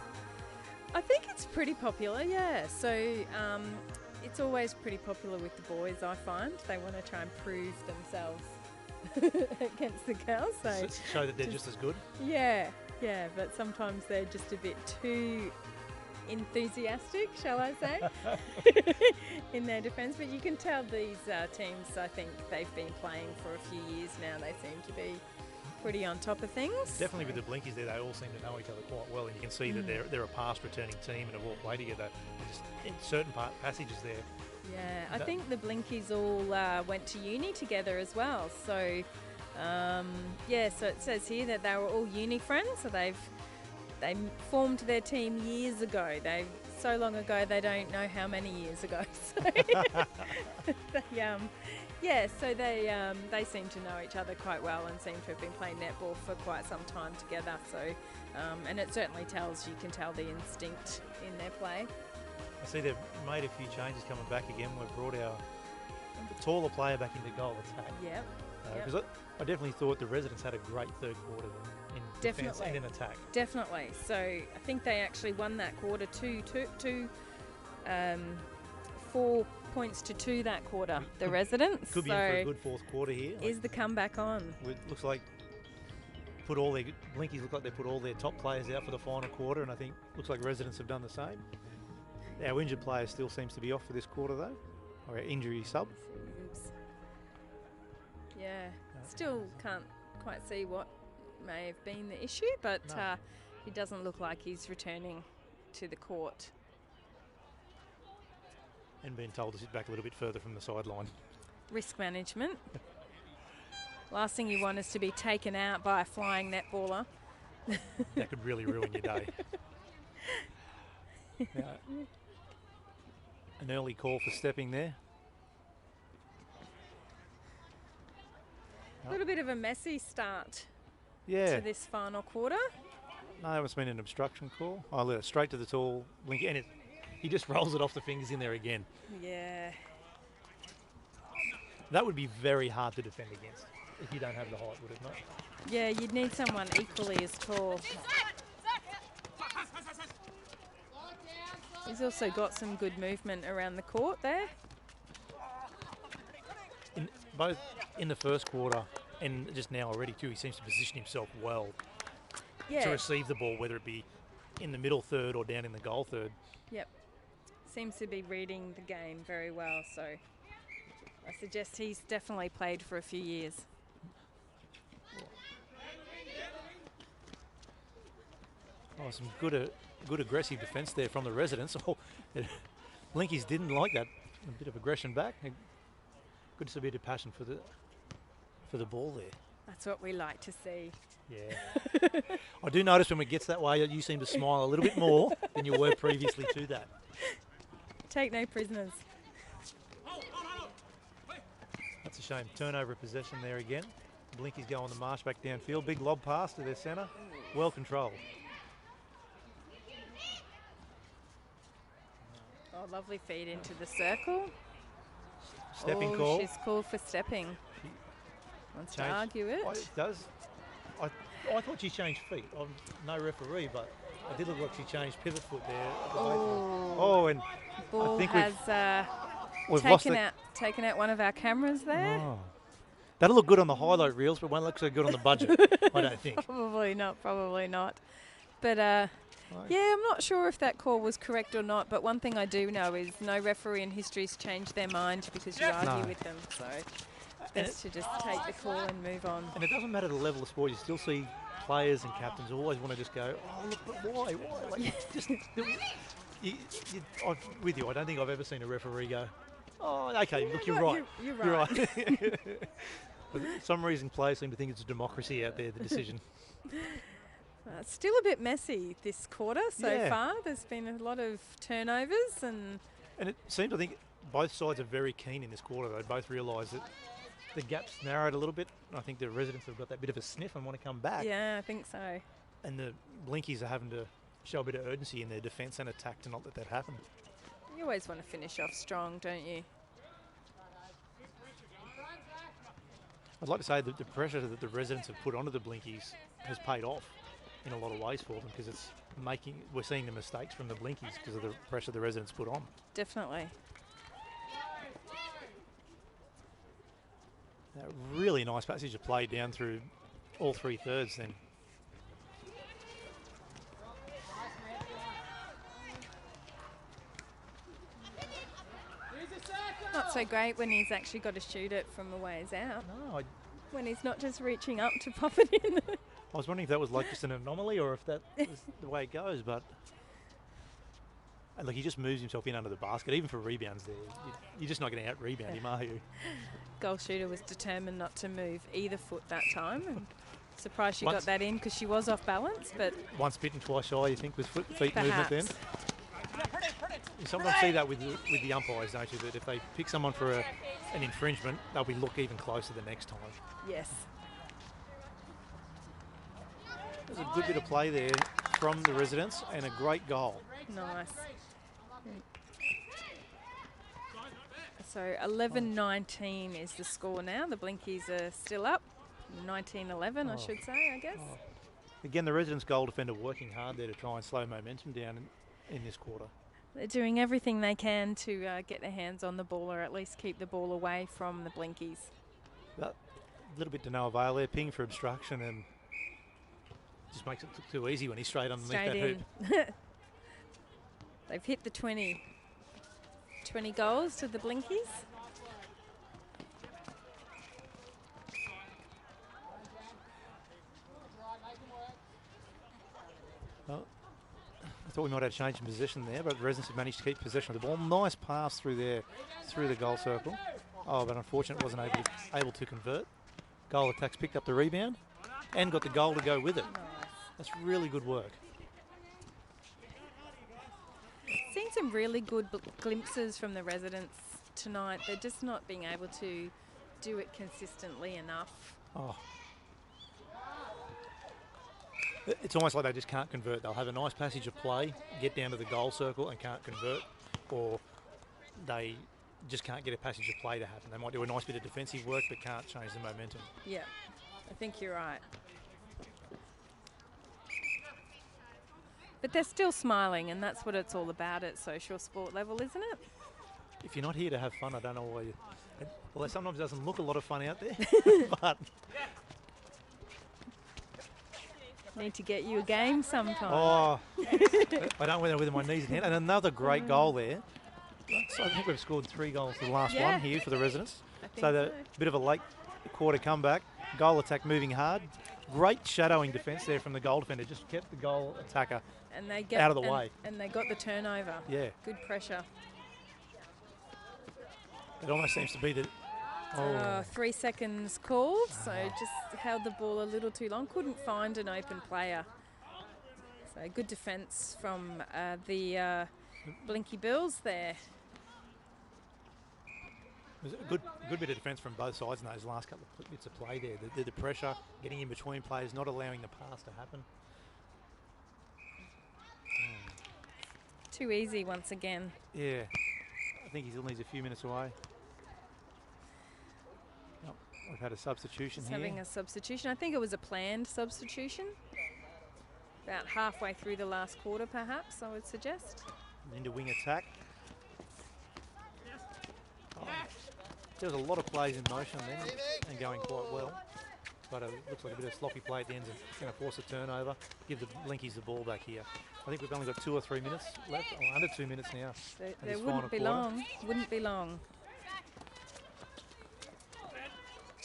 Speaker 2: I think it's pretty popular, yeah. So it's always pretty popular with the boys, I find. They want to try and prove themselves against the girls. So
Speaker 1: Show that they're just as good?
Speaker 2: yeah, but sometimes they're just a bit too enthusiastic, shall I say, in their defence. But you can tell these teams, I think they've been playing for a few years now. They seem to be pretty on top of things.
Speaker 1: Definitely with the Blinkies there, they all seem to know each other quite well, and you can see that they're a past returning team and have all played together. Just in certain passages there.
Speaker 2: Yeah, I think the Blinkies all went to uni together as well. So, so it says here that they were all uni friends. So they formed their team years ago. So long ago they don't know how many years ago. So they seem to know each other quite well and seem to have been playing netball for quite some time together. So, and it certainly you can tell the instinct in their play.
Speaker 1: I see they've made a few changes coming back again. We've brought our taller player back into goal attack.
Speaker 2: Yep.
Speaker 1: Because I definitely thought the residents had a great third quarter in defence and in attack.
Speaker 2: Definitely. So I think they actually won that quarter 4 points to 2 that quarter, the residents.
Speaker 1: Could be in for a good fourth quarter here.
Speaker 2: Is the comeback on?
Speaker 1: It looks like Blinkies look like they put all their top players out for the final quarter, and I think looks like residents have done the same. Our injured player still seems to be off for this quarter though, or our injury sub.
Speaker 2: Oops. Yeah, still can't quite see what may have been the issue, but
Speaker 1: No.
Speaker 2: He doesn't look like he's returning to the court.
Speaker 1: And being told to sit back a little bit further from the sideline.
Speaker 2: Risk management. Last thing you want is to be taken out by a flying netballer.
Speaker 1: that could really ruin your day. Now, an early call for stepping there.
Speaker 2: A little bit of a messy start
Speaker 1: Yeah.
Speaker 2: to this final quarter.
Speaker 1: No, that must have been an obstruction call. I let it straight to the tall Blinky, and he just rolls it off the fingers in there again.
Speaker 2: Yeah.
Speaker 1: That would be very hard to defend against if you don't have the height, would it not?
Speaker 2: Yeah, you'd need someone equally as tall. He's also got some good movement around the court there.
Speaker 1: Both in the first quarter and just now already too, he seems to position himself well to receive the ball, whether it be in the middle third or down in the goal third.
Speaker 2: Yep. Seems to be reading the game very well, so I suggest he's definitely played for a few years.
Speaker 1: Oh, some good aggressive defence there from the residents. Oh, Blinkies didn't like that. A bit of aggression back. Good to see a bit of passion for the ball there.
Speaker 2: That's what we like to see.
Speaker 1: Yeah. I do notice when it gets that way, you seem to smile a little bit more than you were previously to that.
Speaker 2: Take no prisoners.
Speaker 1: That's a shame. Turnover of possession there again. Blinkies go on the march back downfield. Big lob pass to their centre. Well controlled.
Speaker 2: Oh, lovely feed into the circle.
Speaker 1: Stepping call.
Speaker 2: She's called for stepping. Wants to argue it.
Speaker 1: It does. I thought she changed feet. I'm no referee, but it did look like she changed pivot foot there. Oh, and
Speaker 2: ball
Speaker 1: I think
Speaker 2: has
Speaker 1: we've
Speaker 2: taken out one of our cameras there.
Speaker 1: Oh. That'll look good on the highlight reels, but won't look so good on the budget, I don't think.
Speaker 2: Probably not. But yeah, I'm not sure if that call was correct or not, but one thing I do know is no referee in history's changed their mind because you argue with them. So best to just take the call and move on.
Speaker 1: And it doesn't matter the level of sport, you still see players and captains always want to just go, oh, look, but why? Like, just, I'm with you, I don't think I've ever seen a referee go, oh, okay, look, you're right.
Speaker 2: You're right.
Speaker 1: But for some reason, players seem to think it's a democracy out there, the decision.
Speaker 2: It's still a bit messy this quarter so far. There's been a lot of turnovers and
Speaker 1: it seems, I think, both sides are very keen in this quarter. They both realise that the gap's narrowed a little bit. I think the residents have got that bit of a sniff and want to come back.
Speaker 2: Yeah, I think so.
Speaker 1: And the Blinkies are having to show a bit of urgency in their defence and attack to not let that happen.
Speaker 2: You always want to finish off strong, don't you?
Speaker 1: I'd like to say that the pressure that the residents have put onto the Blinkies has paid off in a lot of ways for them, because we're seeing the mistakes from the Blinkies because of the pressure the residents put on.
Speaker 2: Definitely.
Speaker 1: That really nice passage of play down through all three thirds then.
Speaker 2: Not so great when he's actually got to shoot it from a ways out.
Speaker 1: No,
Speaker 2: when he's not just reaching up to pop it in.
Speaker 1: I was wondering if that was like just an anomaly or if that was the way it goes, but look, he just moves himself in under the basket, even for rebounds there. You're just not going to out-rebound him, are you?
Speaker 2: Goal shooter was determined not to move either foot that time. And surprised she got that in because she was off balance, but...
Speaker 1: Once bitten, twice shy, you think, with feet
Speaker 2: perhaps.
Speaker 1: movement then? You sometimes see that with the umpires, don't you? That if they pick someone for an infringement, they'll be look even closer the next time.
Speaker 2: Yes.
Speaker 1: There's a good bit of play there from the residents and a great goal.
Speaker 2: Nice. So 11-19 is the score now. The Blinkies are still up. 19-11, I should say, I guess.
Speaker 1: Oh. Again, the residents' goal defender working hard there to try and slow momentum down in this quarter.
Speaker 2: They're doing everything they can to get their hands on the ball, or at least keep the ball away from the Blinkies.
Speaker 1: But a little bit to no avail there. Ping for obstruction and just makes it look too easy when he's straight underneath that hoop.
Speaker 2: They've hit the 20 goals to the Blinkies.
Speaker 1: Well, I thought we might have changed in position there, but the residents have managed to keep possession of the ball. Nice pass through there, through the goal circle. Oh, but unfortunately wasn't able to convert. Goal attacks picked up the rebound and got the goal to go with it.
Speaker 2: Nice.
Speaker 1: That's really good work.
Speaker 2: Seen some really good glimpses from the residents tonight. They're just not being able to do it consistently enough.
Speaker 1: Oh. It's almost like they just can't convert. They'll have a nice passage of play, get down to the goal circle and can't convert, or they just can't get a passage of play to happen. They might do a nice bit of defensive work but can't change the momentum.
Speaker 2: Yeah, I think you're right. But they're still smiling, and that's what it's all about at social sport level, isn't it?
Speaker 1: If you're not here to have fun, I don't know why you... Although sometimes it doesn't look a lot of fun out there, but...
Speaker 2: Need to get you a game sometime.
Speaker 1: Oh, I don't win with my knees in hand. And another great goal there. So I think we've scored 3 goals to the last one here for the residents. So the bit of a late quarter comeback. Goal attack moving hard. Great shadowing defence there from the goal defender. Just kept the goal attacker out of the way.
Speaker 2: And they got the turnover.
Speaker 1: Yeah.
Speaker 2: Good pressure.
Speaker 1: It almost seems to be that...
Speaker 2: 3 seconds called, so just held the ball a little too long. Couldn't find an open player. So good defence from the Blinky Bills there.
Speaker 1: It was a good bit of defence from both sides in those last couple of bits of play there. The pressure, getting in between players, not allowing the pass to happen.
Speaker 2: Too easy once again.
Speaker 1: Yeah. I think he still needs a few minutes away. We've had a substitution here.
Speaker 2: Having a substitution. I think it was a planned substitution. About halfway through the last quarter, perhaps, I would suggest.
Speaker 1: Into wing attack. Oh, there's a lot of plays in motion then and going quite well. But it looks like a bit of sloppy play at the end. It's going to force a turnover. Give the Blinkies the ball back here. I think we've only got 2 or 3 minutes left. Oh, under 2 minutes now.
Speaker 2: There wouldn't be long. Wouldn't be long.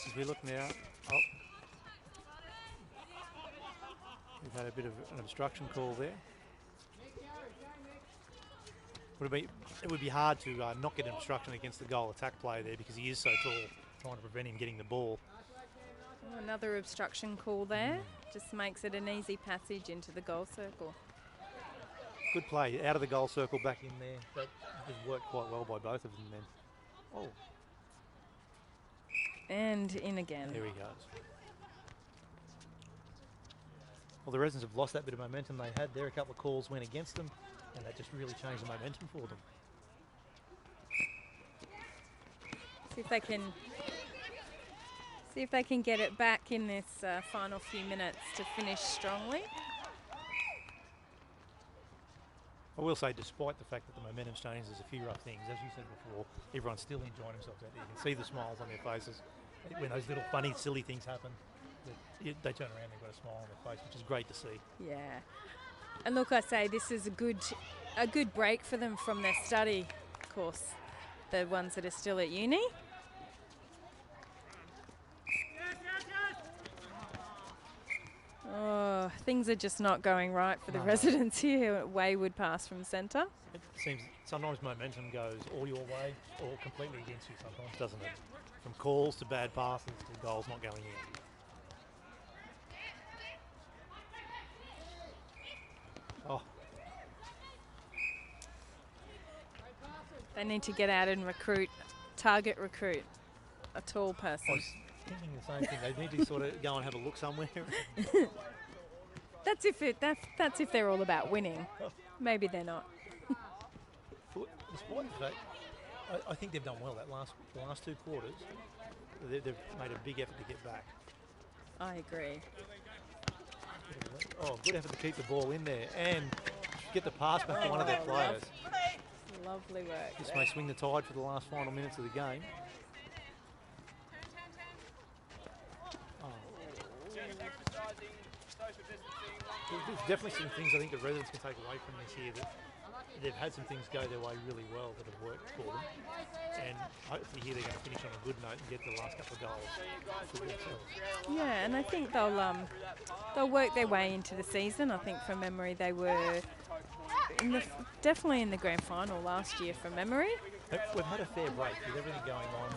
Speaker 1: As we look now, we've had a bit of an obstruction call there. It would be hard to not get an obstruction against the goal attack player there because he is so tall, trying to prevent him getting the ball.
Speaker 2: Oh, another obstruction call there. Just makes it an easy passage into the goal circle.
Speaker 1: Good play, out of the goal circle, back in there. That has worked quite well by both of them then. Oh.
Speaker 2: And in again.
Speaker 1: There he goes. Well, the residents have lost that bit of momentum they had there. A couple of calls went against them, and that just really changed the momentum for them.
Speaker 2: See if they can get it back in this final few minutes to finish strongly.
Speaker 1: I will say, despite the fact that the momentum's changed, there's a few rough things. As you said before, everyone's still enjoying themselves out there. You can see the smiles on their faces. When those little funny, silly things happen, they turn around and they've got a smile on their face, which is great to see.
Speaker 2: Yeah. And look, I say this is a good break for them from their study, of course, the ones that are still at uni. Oh, things are just not going right for the residents here. Wayward pass from centre.
Speaker 1: It seems sometimes momentum goes all your way or completely against you sometimes, doesn't it? From calls to bad passes to goals not going in. Oh.
Speaker 2: They need to get out and target recruit a tall person.
Speaker 1: I was thinking the same thing. They need to sort of go and have a look somewhere.
Speaker 2: That's if they're all about winning. Maybe they're not.
Speaker 1: Despite the fact, I think they've done well the last 2 quarters. They've made a big effort to get back.
Speaker 2: I agree.
Speaker 1: Oh, good effort to keep the ball in there and get the pass back to one of their players.
Speaker 2: Lovely work.
Speaker 1: This may swing the tide for the last final minutes of the game. There's definitely some things I think the residents can take away from this here. That they've had some things go their way really well that have worked for them, and hopefully here they're going to finish on a good note and get the last couple of goals for themselves.
Speaker 2: Yeah, and I think they'll work their way into the season. I think from memory they were definitely in the grand final last year from memory.
Speaker 1: We've had a fair break with everything going on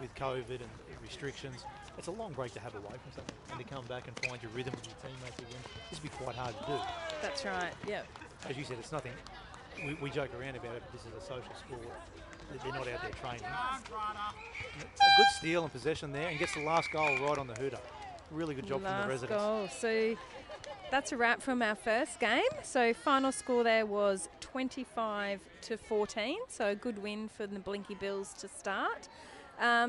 Speaker 1: with COVID and restrictions. It's a long break to have away from something and to come back and find your rhythm with your teammates again. This to be quite hard to do.
Speaker 2: That's right. Yep.
Speaker 1: As you said, it's nothing. We joke around about it, but this is a social sport. They're not out there training. A good steal and possession there, and gets the last goal right on the hooter. Really good job from the residents.
Speaker 2: Goal. So that's a wrap from our first game. So final score there was 25-14. So a good win for the Blinky Bills to start.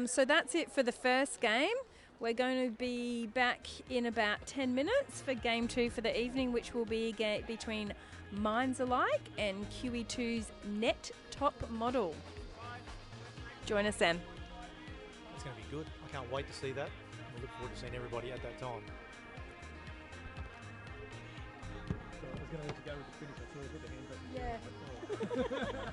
Speaker 2: So that's it for the first game. We're going to be back in about 10 minutes for game 2 for the evening, which will be between Minds Alike and QE2's Net Top Model. Join us then.
Speaker 1: It's going to be good. I can't wait to see that. We look forward to seeing everybody at that time. So I was going to let you go with the finish. I saw you hit the hand.
Speaker 2: Yeah.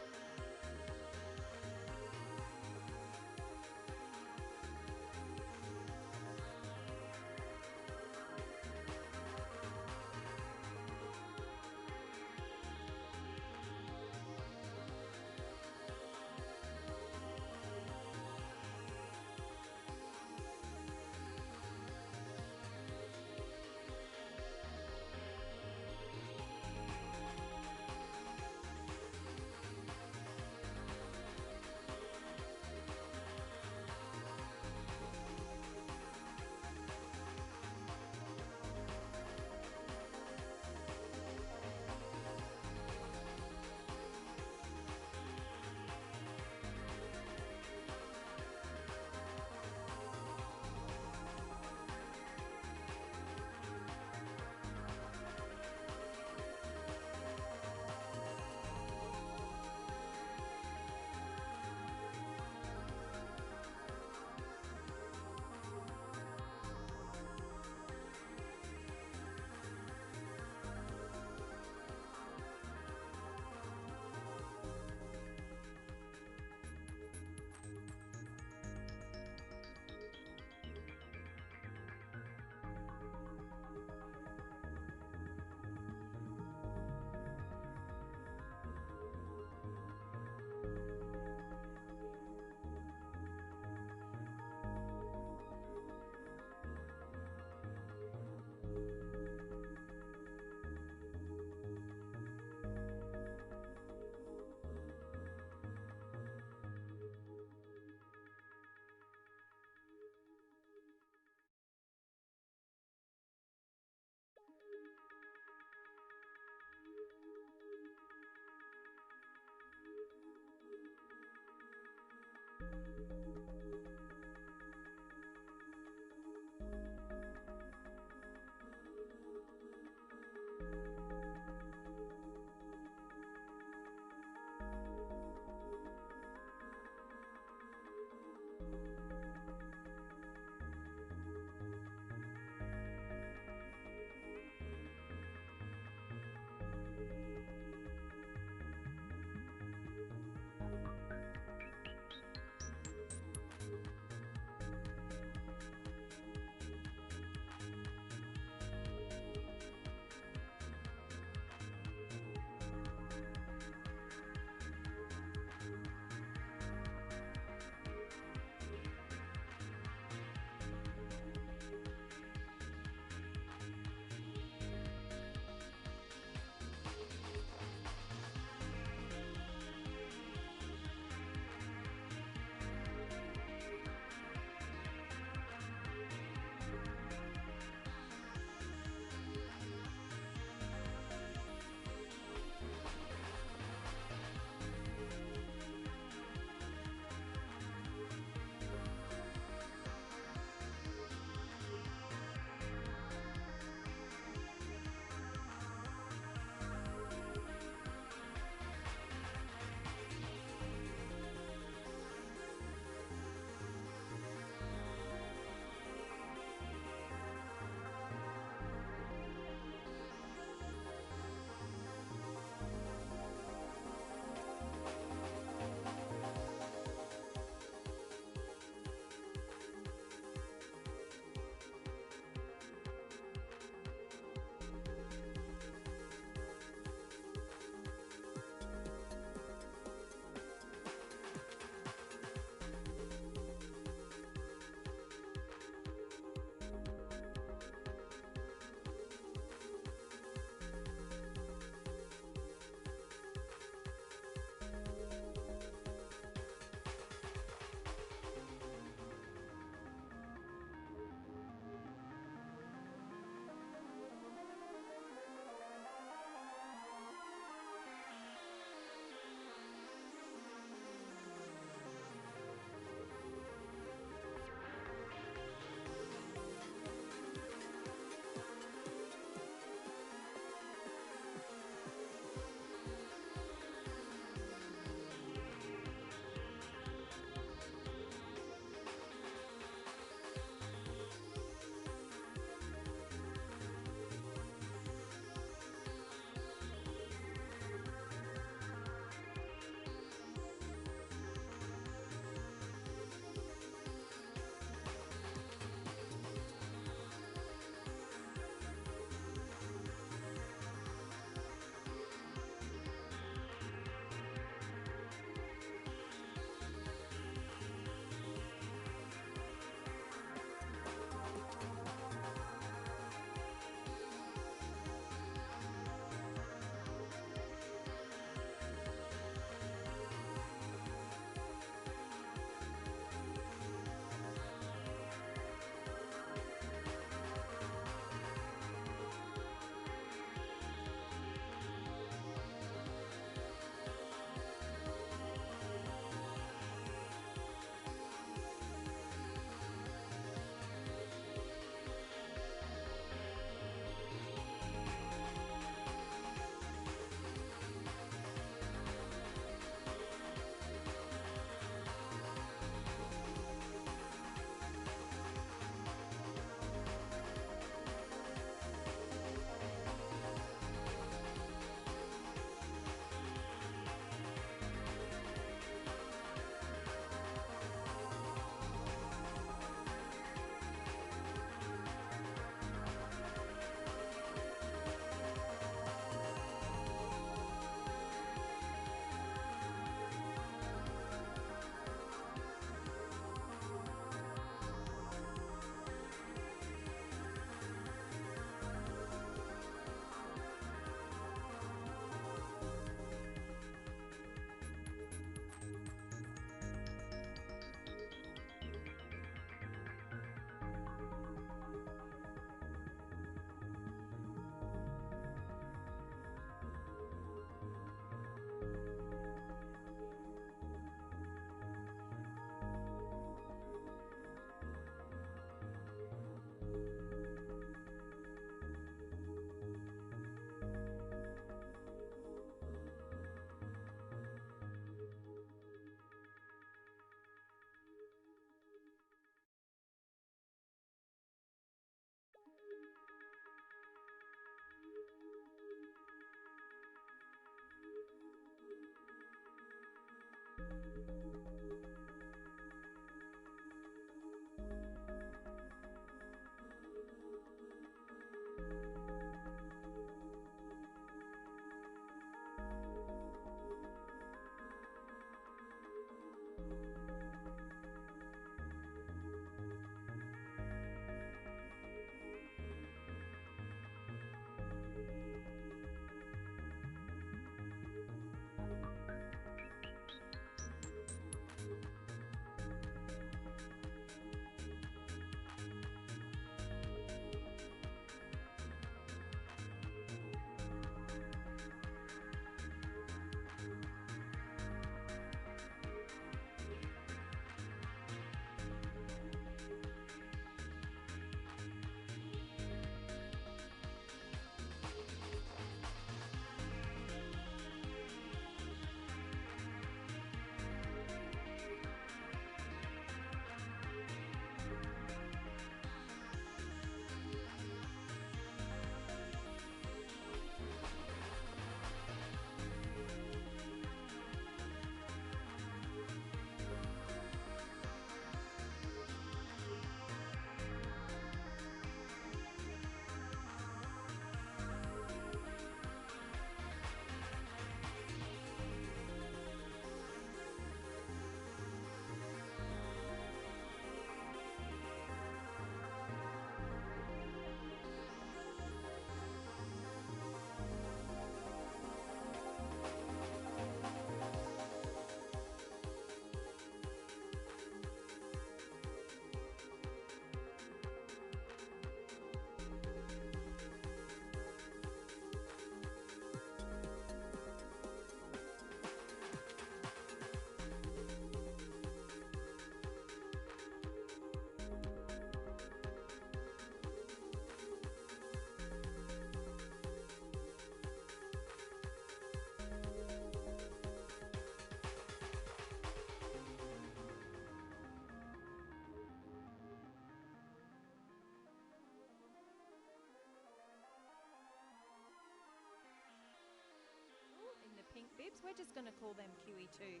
Speaker 2: In the pink bibs, we're just going to call them QE2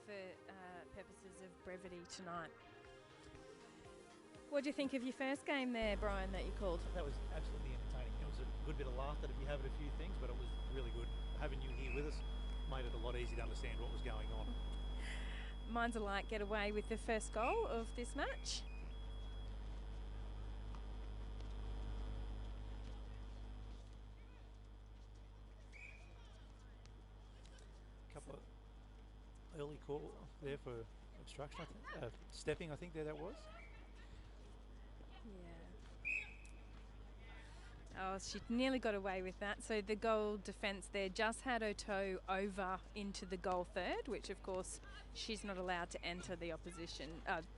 Speaker 2: for purposes of brevity tonight. What do you think of your first game there, Brian, that you called?
Speaker 1: That was absolutely entertaining. It was a good bit of laughter if you have it a few things, but it was really good. Having you here with us made it a lot easier to understand what was going on.
Speaker 2: Mine's Alike get away with the first goal of this match.
Speaker 1: A couple of early call there for obstruction, I think. Stepping, I think that was.
Speaker 2: Yeah. Oh, she nearly got away with that. So the goal defence there just had her toe over into the goal third, which of course she's not allowed to enter the opposition,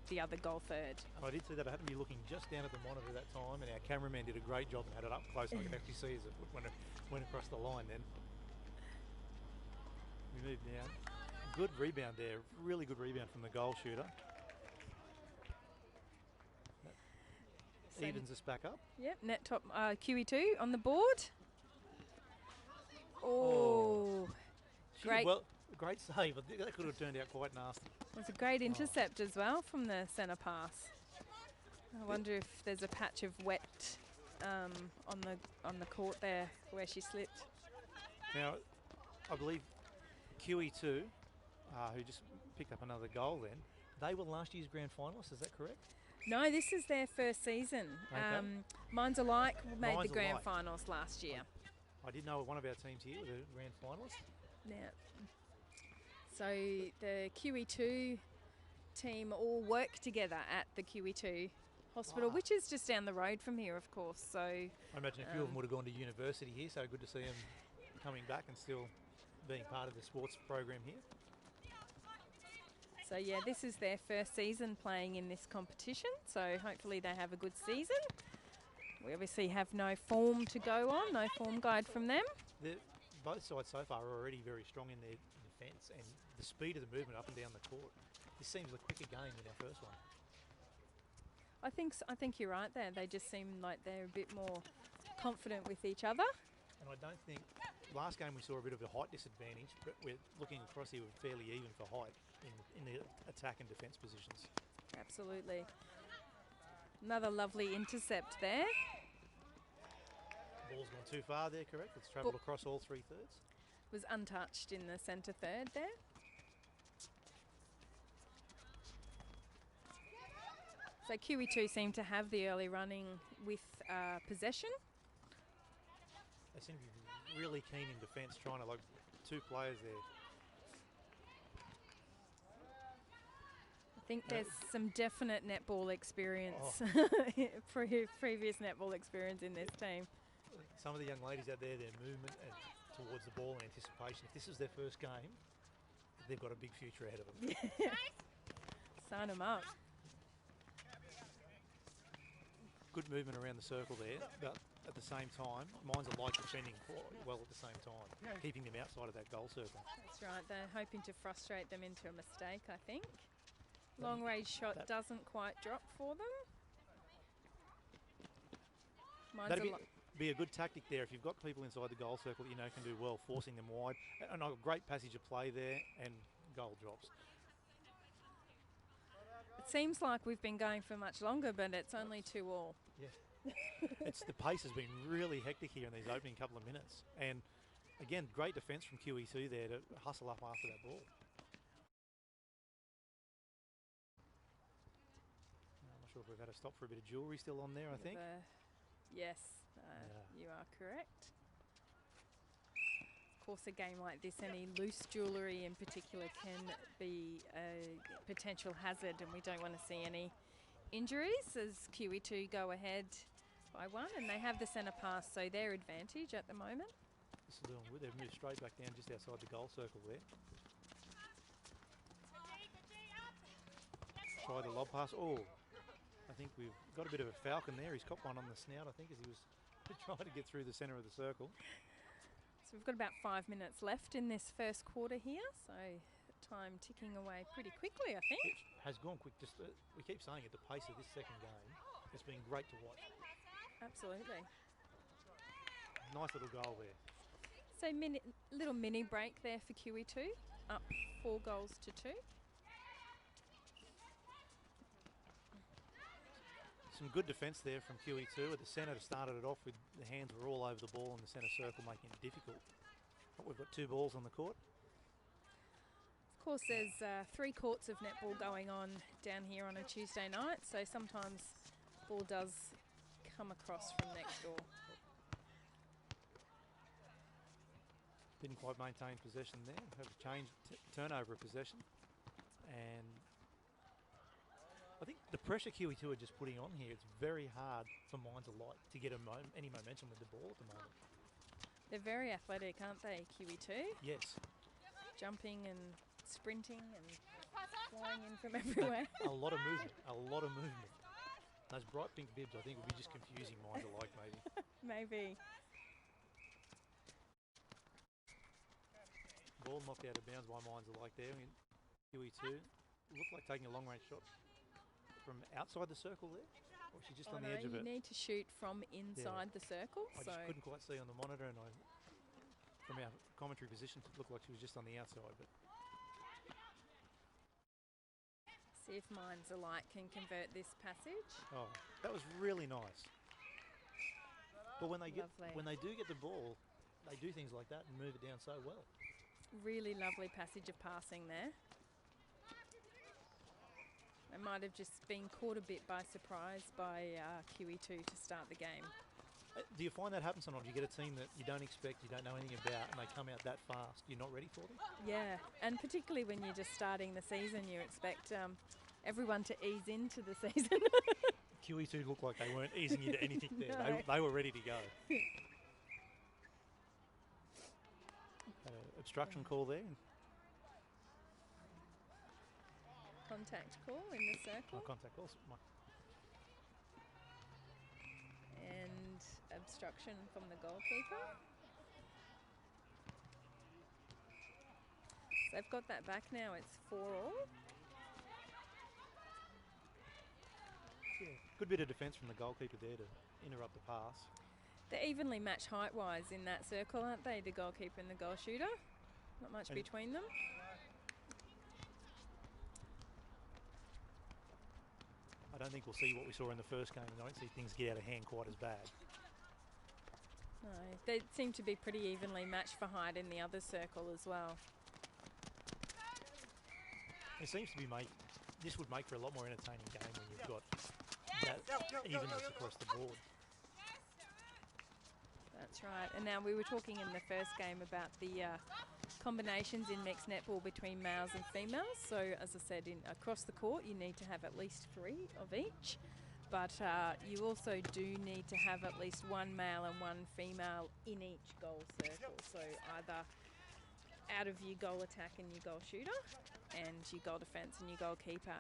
Speaker 2: the other goal third.
Speaker 1: Oh, I did see that. I happened to be looking just down at the monitor at that time, and our cameraman did a great job and had it up close, and I could actually see as it went across the line then. We moved down. Good rebound there. Really good rebound from the goal shooter. Evens us back up.
Speaker 2: Yep, net top QE2 on the board. Oh, great.
Speaker 1: Well, great save. That could have turned out quite nasty.
Speaker 2: It was a great intercept as well from the centre pass. I wonder if there's a patch of wet on the court there where she slipped.
Speaker 1: Now, I believe QE2, who just picked up another goal then, they were last year's grand finalists, is that correct?
Speaker 2: No, this is their first season.
Speaker 1: Okay.
Speaker 2: Mine's Alike made
Speaker 1: Mine's
Speaker 2: the grand
Speaker 1: Alike.
Speaker 2: finals last year.
Speaker 1: I did know one of our teams here was a grand finalist.
Speaker 2: Yeah. So the QE2 team all work together at the QE2 hospital, which is just down the road from here, of course. So
Speaker 1: I imagine a few of them would have gone to university here, so good to see them coming back and still being part of the sports program here.
Speaker 2: So yeah, this is their first season playing in this competition, so hopefully they have a good season. We obviously have no form to go on, no form guide from them.
Speaker 1: Both sides so far are already very strong in their defence, and the speed of the movement up and down the court. This seems a quicker game than our first one.
Speaker 2: I think you're right there. They just seem like they're a bit more confident with each other.
Speaker 1: And I don't think, last game we saw a bit of a height disadvantage, but we're looking across here, we're fairly even for height in the attack and defence positions.
Speaker 2: Absolutely. Another lovely intercept there.
Speaker 1: Ball's gone too far there, correct? It's travelled across all 3/3.
Speaker 2: Was untouched in the centre third there. So QE2 seem to have the early running with possession.
Speaker 1: They seem to be really keen in defence, trying to, like, two players there.
Speaker 2: I think there's some definite netball experience, previous netball experience in this team.
Speaker 1: Some of the young ladies out there, their movement and towards the ball and anticipation. If this is their first game, they've got a big future ahead of them.
Speaker 2: Sign them up.
Speaker 1: Good movement around the circle there, but at the same time, Mines are like defending well at the same time, keeping them outside of that goal circle.
Speaker 2: That's right. They're hoping to frustrate them into a mistake, I think. Long range shot doesn't quite drop for them.
Speaker 1: That'd be a good tactic there if you've got people inside the goal circle that you know can do well, forcing them wide. And a great passage of play there, and goal drops.
Speaker 2: It seems like we've been going for much longer, but it's only 2-2.
Speaker 1: Yeah. The pace has been really hectic here in these opening couple of minutes. And again, great defence from QE2 there to hustle up after that ball. I'm not sure if we've had a stop for a bit of jewellery still on there, I think.
Speaker 2: Yes, you are correct. Of course, a game like this, any loose jewellery in particular can be a potential hazard, and we don't want to see any injuries as QE2 go ahead by 1, and they have the centre pass, so their advantage at the moment.
Speaker 1: This is doing good. They've moved straight back down just outside the goal circle there. Try the lob pass. Oh, I think we've got a bit of a falcon there. He's copped one on the snout, I think, as he was trying to get through the centre of the circle.
Speaker 2: So we've got about 5 minutes left in this first quarter here, so time ticking away pretty quickly, I think.
Speaker 1: It has gone quick. Just we keep saying at the pace of this second game, it's been great to watch.
Speaker 2: Absolutely.
Speaker 1: Nice little goal there.
Speaker 2: So little mini break there for QE2, up 4-2.
Speaker 1: Some good defence there from QE2. At the centre, started it off with the hands were all over the ball in the centre circle, making it difficult. But we've got 2 balls on the court.
Speaker 2: Of course, there's 3 courts of netball going on down here on a Tuesday night, so sometimes ball does come across from next door.
Speaker 1: Didn't quite maintain possession there. Have a change, turnover of possession. And I think the pressure QE2 are just putting on here, it's very hard for Mines alike to get any momentum with the ball at the moment.
Speaker 2: They're very athletic, aren't they, QE2?
Speaker 1: Yes.
Speaker 2: Jumping and sprinting and flying in from everywhere.
Speaker 1: A lot of movement, a lot of movement. Those bright pink bibs, I think, will be just confusing Mines alike, maybe.
Speaker 2: Maybe.
Speaker 1: Ball knocked out of bounds by Mines alike there. I mean, QE2 looked like taking a long-range shot from outside the circle there, or she's just on the edge of it.
Speaker 2: You need to shoot from inside the circle.
Speaker 1: I just couldn't quite see on the monitor, and from our commentary position, it looked like she was just on the outside. But
Speaker 2: see if Mines alike can convert this passage.
Speaker 1: Oh, that was really nice. But when they do get the ball, they do things like that and move it down so well.
Speaker 2: Really lovely passage of passing there. They might have just been caught a bit by surprise by QE2 to start the game.
Speaker 1: Do you find that happens sometimes? You get a team that you don't expect, you don't know anything about, and they come out that fast. You're not ready for them?
Speaker 2: Yeah, and particularly when you're just starting the season, you expect everyone to ease into the season.
Speaker 1: QE2 looked like they weren't easing into anything there.
Speaker 2: No.
Speaker 1: They were ready to go. Obstruction call there.
Speaker 2: Contact call in the circle.
Speaker 1: Contact calls.
Speaker 2: And obstruction from the goalkeeper. So they've got that back now. It's 4-4.
Speaker 1: Yeah, good bit of defence from the goalkeeper there to interrupt the pass.
Speaker 2: They're evenly matched height-wise in that circle, aren't they? The goalkeeper and the goal shooter. Not much between them.
Speaker 1: I don't think we'll see what we saw in the first game. I don't see things get out of hand quite as bad.
Speaker 2: No, they seem to be pretty evenly matched for height in the other circle as well.
Speaker 1: It seems to be this would make for a lot more entertaining game when you've got that evenness across the board.
Speaker 2: That's right. And now we were talking in the first game about the combinations in mixed netball between males and females. So as I said, across the court you need to have at least 3 of each. But you also do need to have at least 1 male and 1 female in each goal circle. So either out of your goal attack and your goal shooter and your goal defence and your goalkeeper.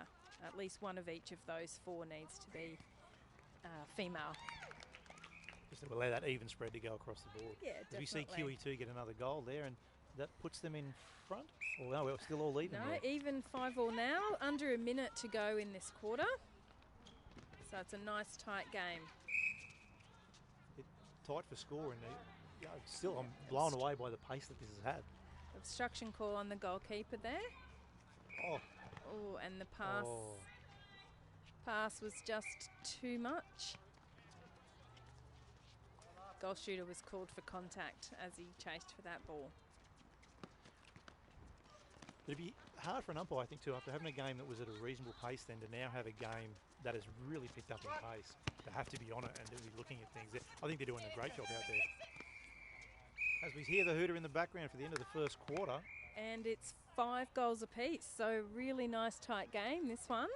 Speaker 2: At least 1 of each of those 4 needs to be female.
Speaker 1: Just to allow that even spread to go across the board.
Speaker 2: Yeah, definitely.
Speaker 1: We see QE2 get another goal there, and that puts them in front. Or no, we're still all even.
Speaker 2: No,
Speaker 1: there.
Speaker 2: even 5-5 now. Under a minute to go in this quarter. So it's a nice tight game.
Speaker 1: Tight for score, and still I'm blown away by the pace that this has had.
Speaker 2: Obstruction call on the goalkeeper there. Oh, and the pass.
Speaker 1: Oh.
Speaker 2: Pass was just too much. Goal shooter was called for contact as he chased for that ball.
Speaker 1: It'd be hard for an umpire, I think, too, after having a game that was at a reasonable pace, then to now have a game that has really picked up in pace. They have to be on it and to be looking at things. I think they're doing a great job out there. As we hear the hooter in the background for the end of the first quarter.
Speaker 2: And it's 5 goals apiece, so really nice tight game, this one.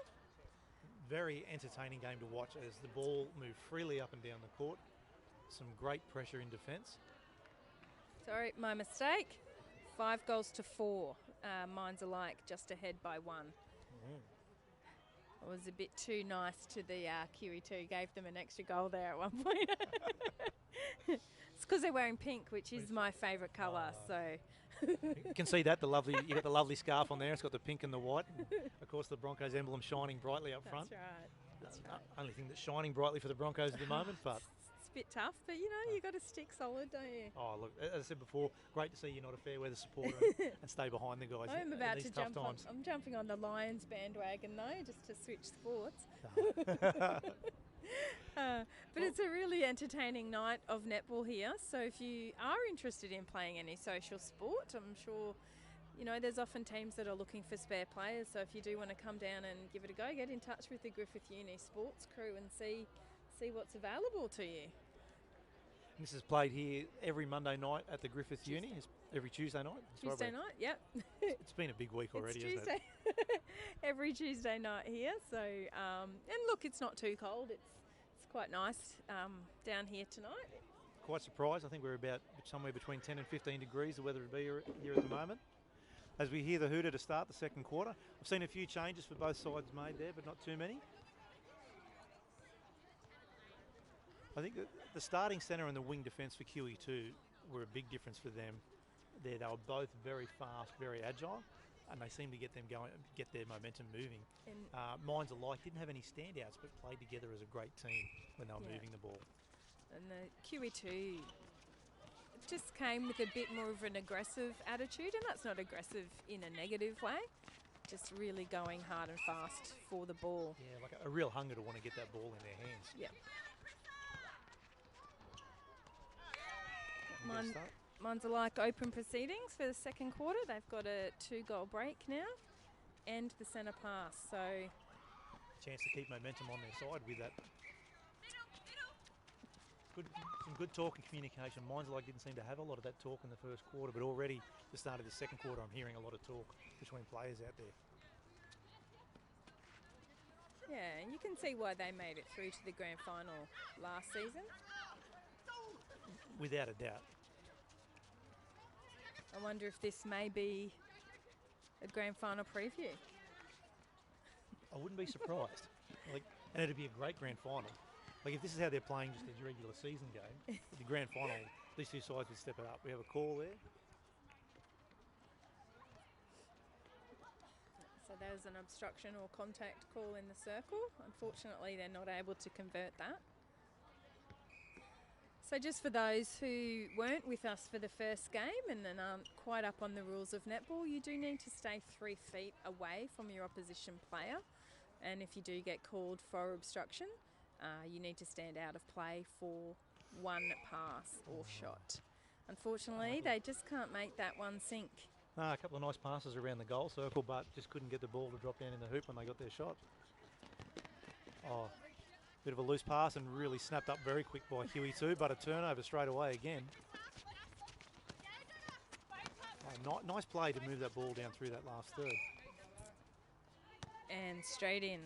Speaker 1: Very entertaining game to watch as the ball moved freely up and down the court. Some great pressure in defence.
Speaker 2: Sorry, my mistake. 5 goals to 4. Mine's alike, just ahead by 1. It was a bit too nice to the QE2. Gave them an extra goal there at one point. It's because they're wearing pink, which is my favourite colour. So
Speaker 1: you can see that you got the lovely scarf on there. It's got the pink and the white. And of course, the Broncos emblem shining brightly up front.
Speaker 2: That's right. That's right.
Speaker 1: Only thing that's shining brightly for the Broncos at the moment, but.
Speaker 2: It's a bit tough, but you know, you got to stick solid, don't you?
Speaker 1: Oh, look, as I said before, great to see you're not a fair weather supporter and stay behind the guys.
Speaker 2: I'm about to jump
Speaker 1: times.
Speaker 2: I'm jumping on the Lions bandwagon though, just to switch sports. But it's a really entertaining night of netball here. So if you are interested in playing any social sport, I'm sure, you know, there's often teams that are looking for spare players. So if you do want to come down and give it a go, get in touch with the Griffith Uni sports crew and see what's available to you.
Speaker 1: This is played here every Monday night at the Griffith Uni. It's every Tuesday night.
Speaker 2: Tuesday night, yep.
Speaker 1: It's been a big week already,
Speaker 2: It's
Speaker 1: hasn't
Speaker 2: it? Every Tuesday night here. So, and look, it's not too cold. It's quite nice down here tonight.
Speaker 1: Quite surprised. I think we're about somewhere between 10 and 15 degrees, the weather would be here at the moment. As we hear the hooter to start the second quarter. I've seen a few changes for both sides made there, but not too many. I think the starting centre and the wing defence for QE2 were a big difference for them. They were both very fast, very agile, and they seemed to get them going, get their momentum moving. Mines alike didn't have any standouts, but played together as a great team when they were moving the ball.
Speaker 2: And the QE2 just came with a bit more of an aggressive attitude, and that's not aggressive in a negative way. Just really going hard and fast for the ball.
Speaker 1: Yeah, like a real hunger to want to get that ball in their hands.
Speaker 2: Yeah. Mine's are like open proceedings for the second quarter. They've got a 2-goal break now and the centre pass. So
Speaker 1: chance to keep momentum on their side with that. Some good talk and communication. Mine's like didn't seem to have a lot of that talk in the first quarter, but already the start of the second quarter I'm hearing a lot of talk between players out there.
Speaker 2: Yeah, and you can see why they made it through to the grand final last season.
Speaker 1: Without a doubt.
Speaker 2: I wonder if this may be a grand final preview.
Speaker 1: I wouldn't be surprised. And it'd be a great grand final. Like if this is how they're playing just a regular season game, the grand final, these two sides would step it up. We have a call there.
Speaker 2: So there's an obstruction or contact call in the circle. Unfortunately, they're not able to convert that. So just for those who weren't with us for the first game and then aren't quite up on the rules of netball, you do need to stay 3 feet away from your opposition player. And if you do get called for obstruction, you need to stand out of play for 1 pass or shot. Unfortunately, they just can't make that one sink.
Speaker 1: A couple of nice passes around the goal circle, but just couldn't get the ball to drop down in the hoop when they got their shot. Oh, bit of a loose pass and really snapped up very quick by Huey too, but a turnover straight away again. Oh, nice play to move that ball down through that last third.
Speaker 2: And straight in.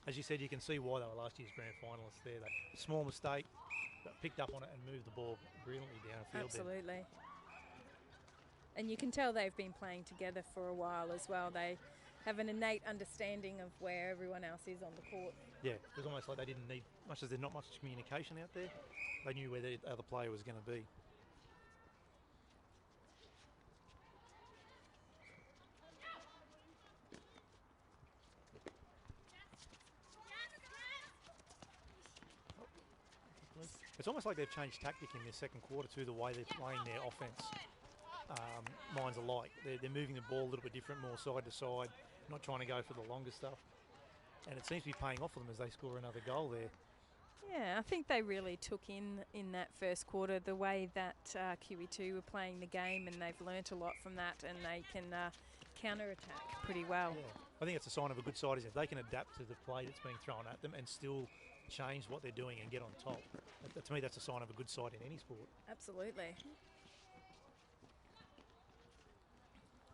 Speaker 1: As you said, you can see why they were last year's grand finalists there. Small mistake, but picked up on it and moved the ball brilliantly downfield.
Speaker 2: Absolutely. There. And you can tell they've been playing together for a while as well. They have an innate understanding of where everyone else is on the court.
Speaker 1: Yeah, it was almost like they didn't need, much as there's not much communication out there, they knew where the other player was going to be. It's almost like they've changed tactic in their second quarter to the way they're playing their offence. Minds alike. They're moving the ball a little bit different, more side to side, not trying to go for the longer stuff. And it seems to be paying off for them as they score another goal there.
Speaker 2: Yeah, I think they really took in that first quarter the way that QE2 were playing the game, and they've learnt a lot from that, and they can counter-attack pretty well.
Speaker 1: Yeah. I think it's a sign of a good side, is if they can adapt to the play that's being thrown at them and still change what they're doing and get on top. To me, that's a sign of a good side in any sport.
Speaker 2: Absolutely.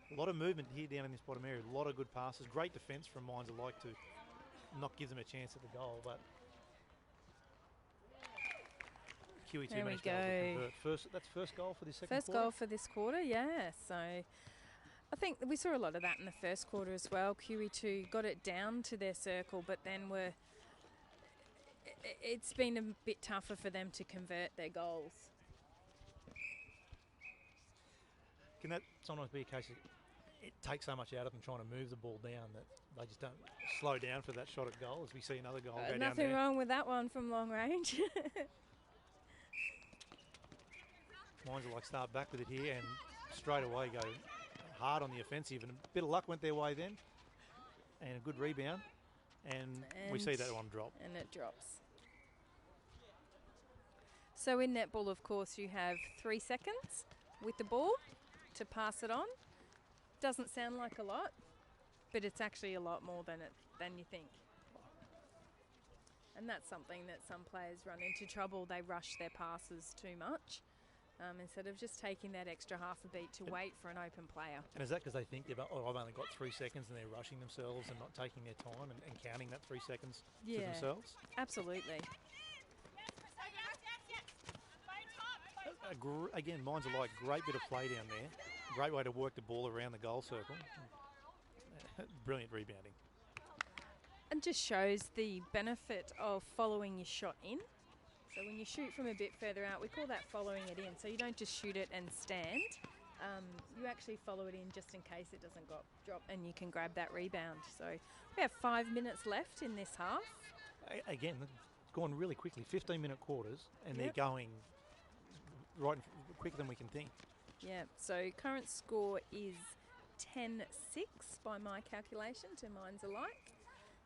Speaker 1: A lot of movement here down in this bottom area, a lot of good passes, great defence from Minds alike to not give them a chance at the goal, but QE2 managed to convert. That's first goal for this second quarter?
Speaker 2: First goal for this quarter, yeah. So I think we saw a lot of that in the first quarter as well. QE2 got it down to their circle, but then it's been a bit tougher for them to convert their goals.
Speaker 1: Can that sometimes be a case of it takes so much out of them trying to move the ball down that they just don't slow down for that shot at goal, as we see another goal go down there?
Speaker 2: Nothing wrong with that one from long range.
Speaker 1: Minds are like start back with it here and straight away go hard on the offensive, and a bit of luck went their way then and a good rebound, and we see that one drop.
Speaker 2: And it drops. So in netball, of course, you have 3 seconds with the ball to pass it on. Doesn't sound like a lot, but it's actually a lot more than you think. And that's something that some players run into trouble. They rush their passes too much instead of just taking that extra half a beat to wait for an open player.
Speaker 1: And is that because they think about, I've only got 3 seconds, and they're rushing themselves and not taking their time and counting that 3 seconds to themselves?
Speaker 2: Absolutely.
Speaker 1: Again, Minds alike, great bit of play down there. Great way to work the ball around the goal circle. Brilliant rebounding.
Speaker 2: And just shows the benefit of following your shot in. So when you shoot from a bit further out, we call that following it in. So you don't just shoot it and stand. You actually follow it in just in case it doesn't drop, and you can grab that rebound. So we have 5 minutes left in this half.
Speaker 1: Again, it's gone really quickly, 15-minute quarters, and they're going quicker than we can think.
Speaker 2: Yeah, so current score is 10-6 by my calculation to Minds alike.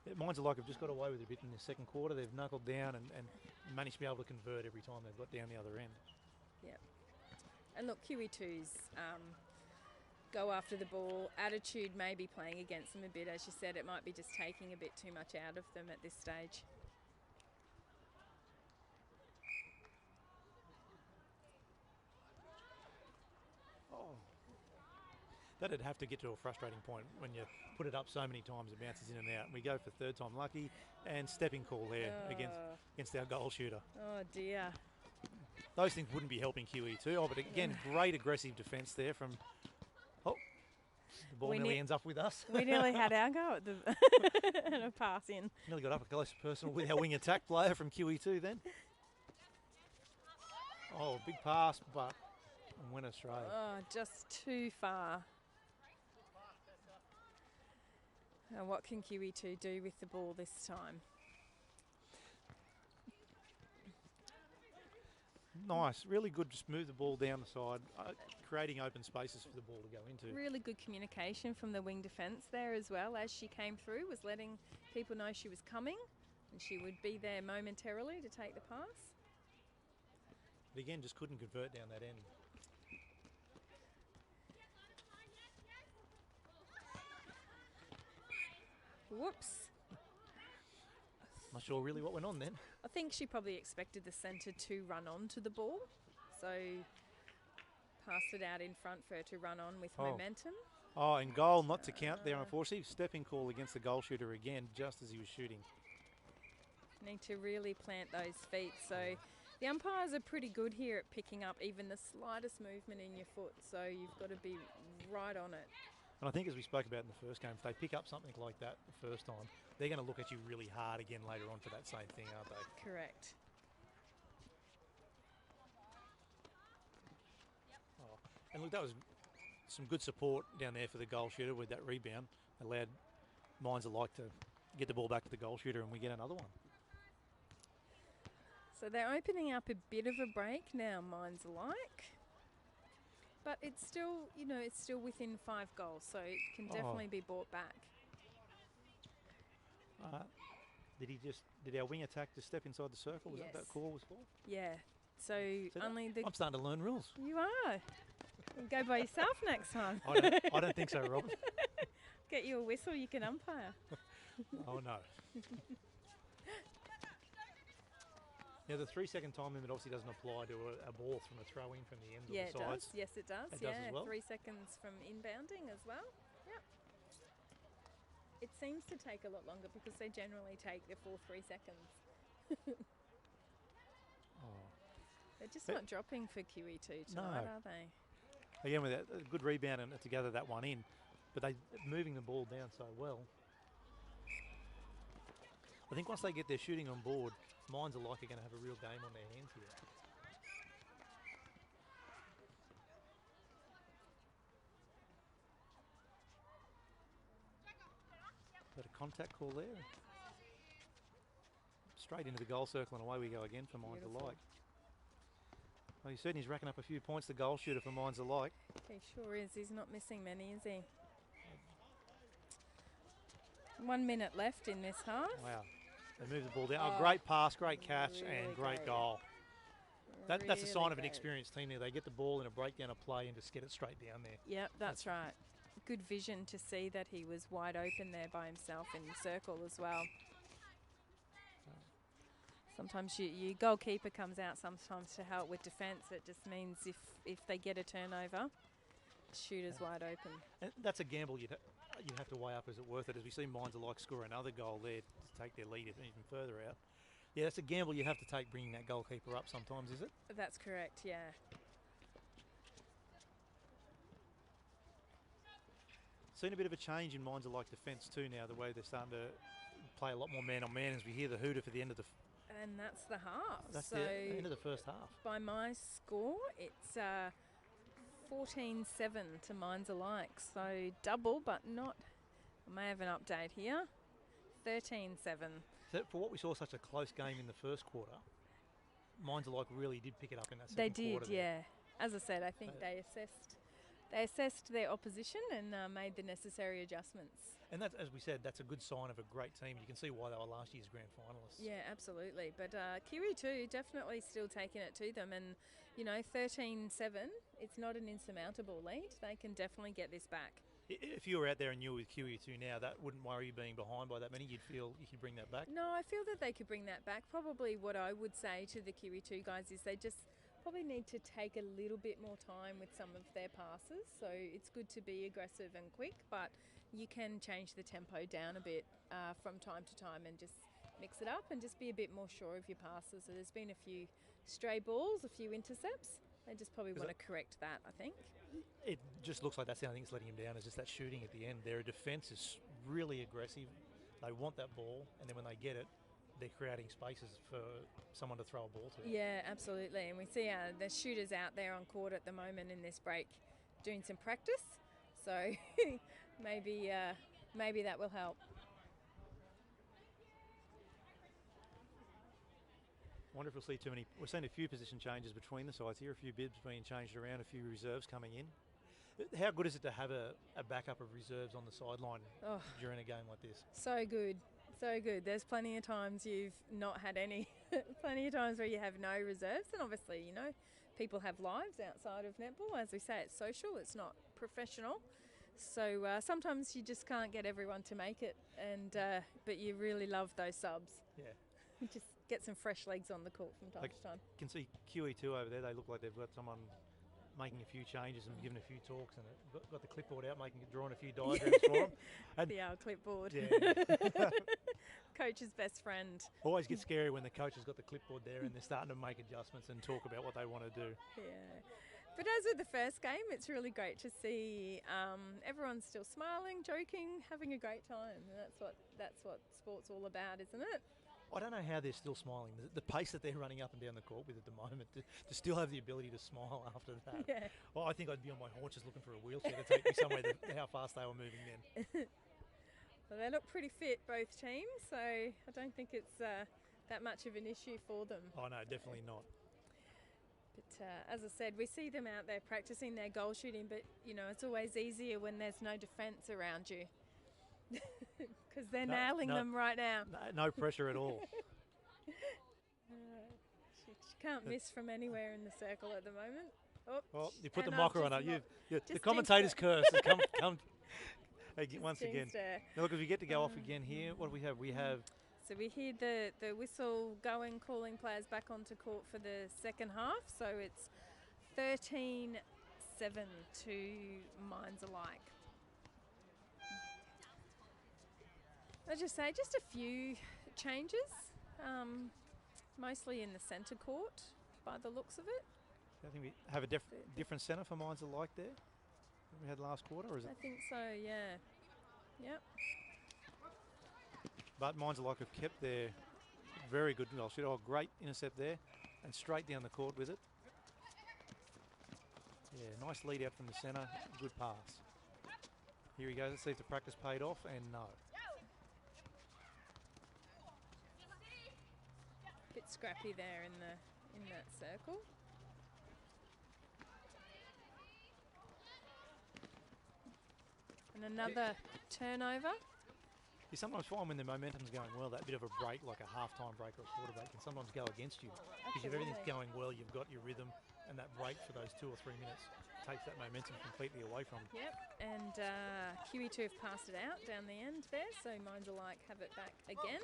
Speaker 1: Yeah, Minds alike have just got away with it a bit in the second quarter. They've knuckled down and managed to be able to convert every time they've got down the other end.
Speaker 2: Yeah. And look, QE2's go after the ball. Attitude may be playing against them a bit. As you said, it might be just taking a bit too much out of them at this stage.
Speaker 1: That'd have to get to a frustrating point when you put it up so many times, it bounces in and out. And we go for third time lucky, and stepping call there against our goal shooter.
Speaker 2: Oh dear.
Speaker 1: Those things wouldn't be helping QE2. Oh, but again, great aggressive defence there from. Oh, the ball nearly ends up with us.
Speaker 2: We nearly had our go at and a pass in.
Speaker 1: Nearly got up a close personal with our wing attack player from QE2 then. Oh, big pass, but went astray.
Speaker 2: Oh, just too far. Now what can QE2 do with the ball this time?
Speaker 1: nice. Really good. Just move the ball down the side, creating open spaces for the ball to go into.
Speaker 2: Really good communication from the wing defence there as well. As she came through, was letting people know she was coming and she would be there momentarily to take the pass.
Speaker 1: But again, just couldn't convert down that end.
Speaker 2: Whoops.
Speaker 1: Not sure really what went on then.
Speaker 2: I think she probably expected the centre to run on to the ball, so passed it out in front for her to run on with momentum.
Speaker 1: Oh, and goal not to count there, unfortunately. Stepping call against the goal shooter again, just as he was shooting.
Speaker 2: Need to really plant those feet. So the umpires are pretty good here at picking up even the slightest movement in your foot, so you've got to be right on it.
Speaker 1: And I think as we spoke about in the first game, if they pick up something like that the first time, they're going to look at you really hard again later on for that same thing, aren't they?
Speaker 2: Correct.
Speaker 1: Oh. And look, that was some good support down there for the goal shooter with that rebound. Allowed Minds alike to get the ball back to the goal shooter, and we get another one.
Speaker 2: So they're opening up a bit of a break now, Minds alike. But it's still, you know, it's still within 5 goals, so it can definitely be brought back.
Speaker 1: Did our wing attack just step inside the circle? Was that what that call was for?
Speaker 2: Yeah. So only the...
Speaker 1: I'm starting to learn rules.
Speaker 2: You are. You go by yourself next time.
Speaker 1: I don't think so, Robin.
Speaker 2: Get you a whistle, you can umpire.
Speaker 1: Oh, no. Now, the 3-second time limit obviously doesn't apply to a ball from a throw-in from the end or the sides.
Speaker 2: Yeah, it does. Yes, it does.
Speaker 1: It does as well.
Speaker 2: 3 seconds from inbounding as well. Yep. It seems to take a lot longer because they generally take the full 3 seconds. They're just not dropping for QE2 tonight, are they?
Speaker 1: Again, with a good rebound and to gather that one in, but they're moving the ball down so well. I think once they get their shooting on board, Minds alike are going to have a real game on their hands here. Got a contact call there. Straight into the goal circle and away we go again for Minds alike. Well, he's certainly racking up a few points, the goal shooter for Minds alike.
Speaker 2: He sure is. He's not missing many, is he? 1 minute left in this half.
Speaker 1: Wow. They move the ball down. Great pass, great catch, really and great goal. That's a sign of an experienced team there. They get the ball in a breakdown of play and just get it straight down there.
Speaker 2: Yep, that's right. Good vision to see that he was wide open there by himself in the circle as well. Sometimes your goalkeeper comes out sometimes to help with defence. It just means if they get a turnover, the shooter's wide open. And
Speaker 1: that's a gamble you'd have to weigh up. Is it worth it? As we see Minds alike score another goal there to take their lead even further out. Yeah, that's a gamble you have to take bringing that goalkeeper up sometimes, is it?
Speaker 2: That's correct, yeah.
Speaker 1: Seen a bit of a change in Minds alike defence too now, the way they're starting to play a lot more man-on-man as we hear the hooter for the end of the...
Speaker 2: And that's the half.
Speaker 1: That's the end of the first half.
Speaker 2: By my score, it's 14-7 to Minds alike. So double, but not... I may have an update here. 13-7.
Speaker 1: So for what we saw such a close game in the first quarter, Minds alike really did pick it up in that second quarter.
Speaker 2: They did, yeah. As I said, I think they assessed their opposition and made the necessary adjustments.
Speaker 1: And that's, as we said, that's a good sign of a great team. You can see why they were last year's grand finalists.
Speaker 2: Yeah, absolutely. But Kiri too, definitely still taking it to them. And, you know, 13-7, it's not an insurmountable lead. They can definitely get this back.
Speaker 1: If you were out there and you were with QE2 now, that wouldn't worry you being behind by that many? You'd feel you could bring that back?
Speaker 2: No, I feel that they could bring that back. Probably what I would say to the QE2 guys is they just probably need to take a little bit more time with some of their passes. So it's good to be aggressive and quick, but you can change the tempo down a bit from time to time and just mix it up and just be a bit more sure of your passes. So there's been a few stray balls, a few intercepts. They just probably want to correct that, I think.
Speaker 1: It just looks like that's the only thing that's letting him down is just that shooting at the end. Their defence is really aggressive. They want that ball, and then when they get it, they're creating spaces for someone to throw a ball to.
Speaker 2: Yeah, absolutely. And we see the shooters out there on court at the moment in this break doing some practice. So maybe that will help.
Speaker 1: I wonder if we'll see too many. We're seeing a few position changes between the sides here, a few bids being changed around, a few reserves coming in. How good is it to have a backup of reserves on the sideline during a game like this?
Speaker 2: So good. So good. There's plenty of times you've not had any. Plenty of times where you have no reserves. And obviously, you know, people have lives outside of netball. As we say, it's social, it's not professional. So sometimes you just can't get everyone to make it. And but you really love those subs.
Speaker 1: Yeah.
Speaker 2: You just get some fresh legs on the court from time to time.
Speaker 1: You can see QE2 over there. They look like they've got someone making a few changes and giving a few talks, and got the clipboard out, drawing a few diagrams for them. And
Speaker 2: the clipboard.
Speaker 1: Yeah.
Speaker 2: Coach's best friend.
Speaker 1: Always gets scary when the coach has got the clipboard there and they're starting to make adjustments and talk about what they want to do.
Speaker 2: Yeah. But as with the first game, it's really great to see everyone's still smiling, joking, having a great time. And that's what sport's all about, isn't it?
Speaker 1: I don't know how they're still smiling. The pace that they're running up and down the court with at the moment, to still have the ability to smile after that.
Speaker 2: Yeah.
Speaker 1: Well, I think I'd be on my haunches looking for a wheelchair to take me somewhere how fast they were moving then.
Speaker 2: Well, they look pretty fit, both teams, so I don't think it's that much of an issue for them.
Speaker 1: Oh, no, definitely not.
Speaker 2: But as I said, we see them out there practicing their goal shooting, but, you know, it's always easier when there's no defence around you. Because they're nailing them right now.
Speaker 1: No pressure at all.
Speaker 2: She can't miss from anywhere in the circle at the moment.
Speaker 1: Well, you put the mocker on it. The commentator's curse has come once again. Now look, as we get to go off again here, what do we have? We have...
Speaker 2: So we hear the whistle going, calling players back onto court for the second half. So it's 13-7 to Minds Alike. I'll just say just a few changes, mostly in the centre court by the looks of it.
Speaker 1: I think we have a different centre for Minds Alike there than we had last quarter, or is it?
Speaker 2: I think so, yeah. Yep.
Speaker 1: But Minds Alike have kept their very good goal shoot. Oh, great intercept there and straight down the court with it. Yeah, nice lead out from the centre, good pass. Here he goes, let's see if the practice paid off, and no.
Speaker 2: Bit scrappy there in that circle. And another turnover.
Speaker 1: You sometimes find when the momentum's going well, that bit of a break, like a half-time break or a quarter break, can sometimes go against you. Because if everything's going well, you've got your rhythm, and that break for those 2 or 3 minutes takes that momentum completely away from you.
Speaker 2: Yep, and QE2 have passed it out down the end there, so Minds Alike have it back again.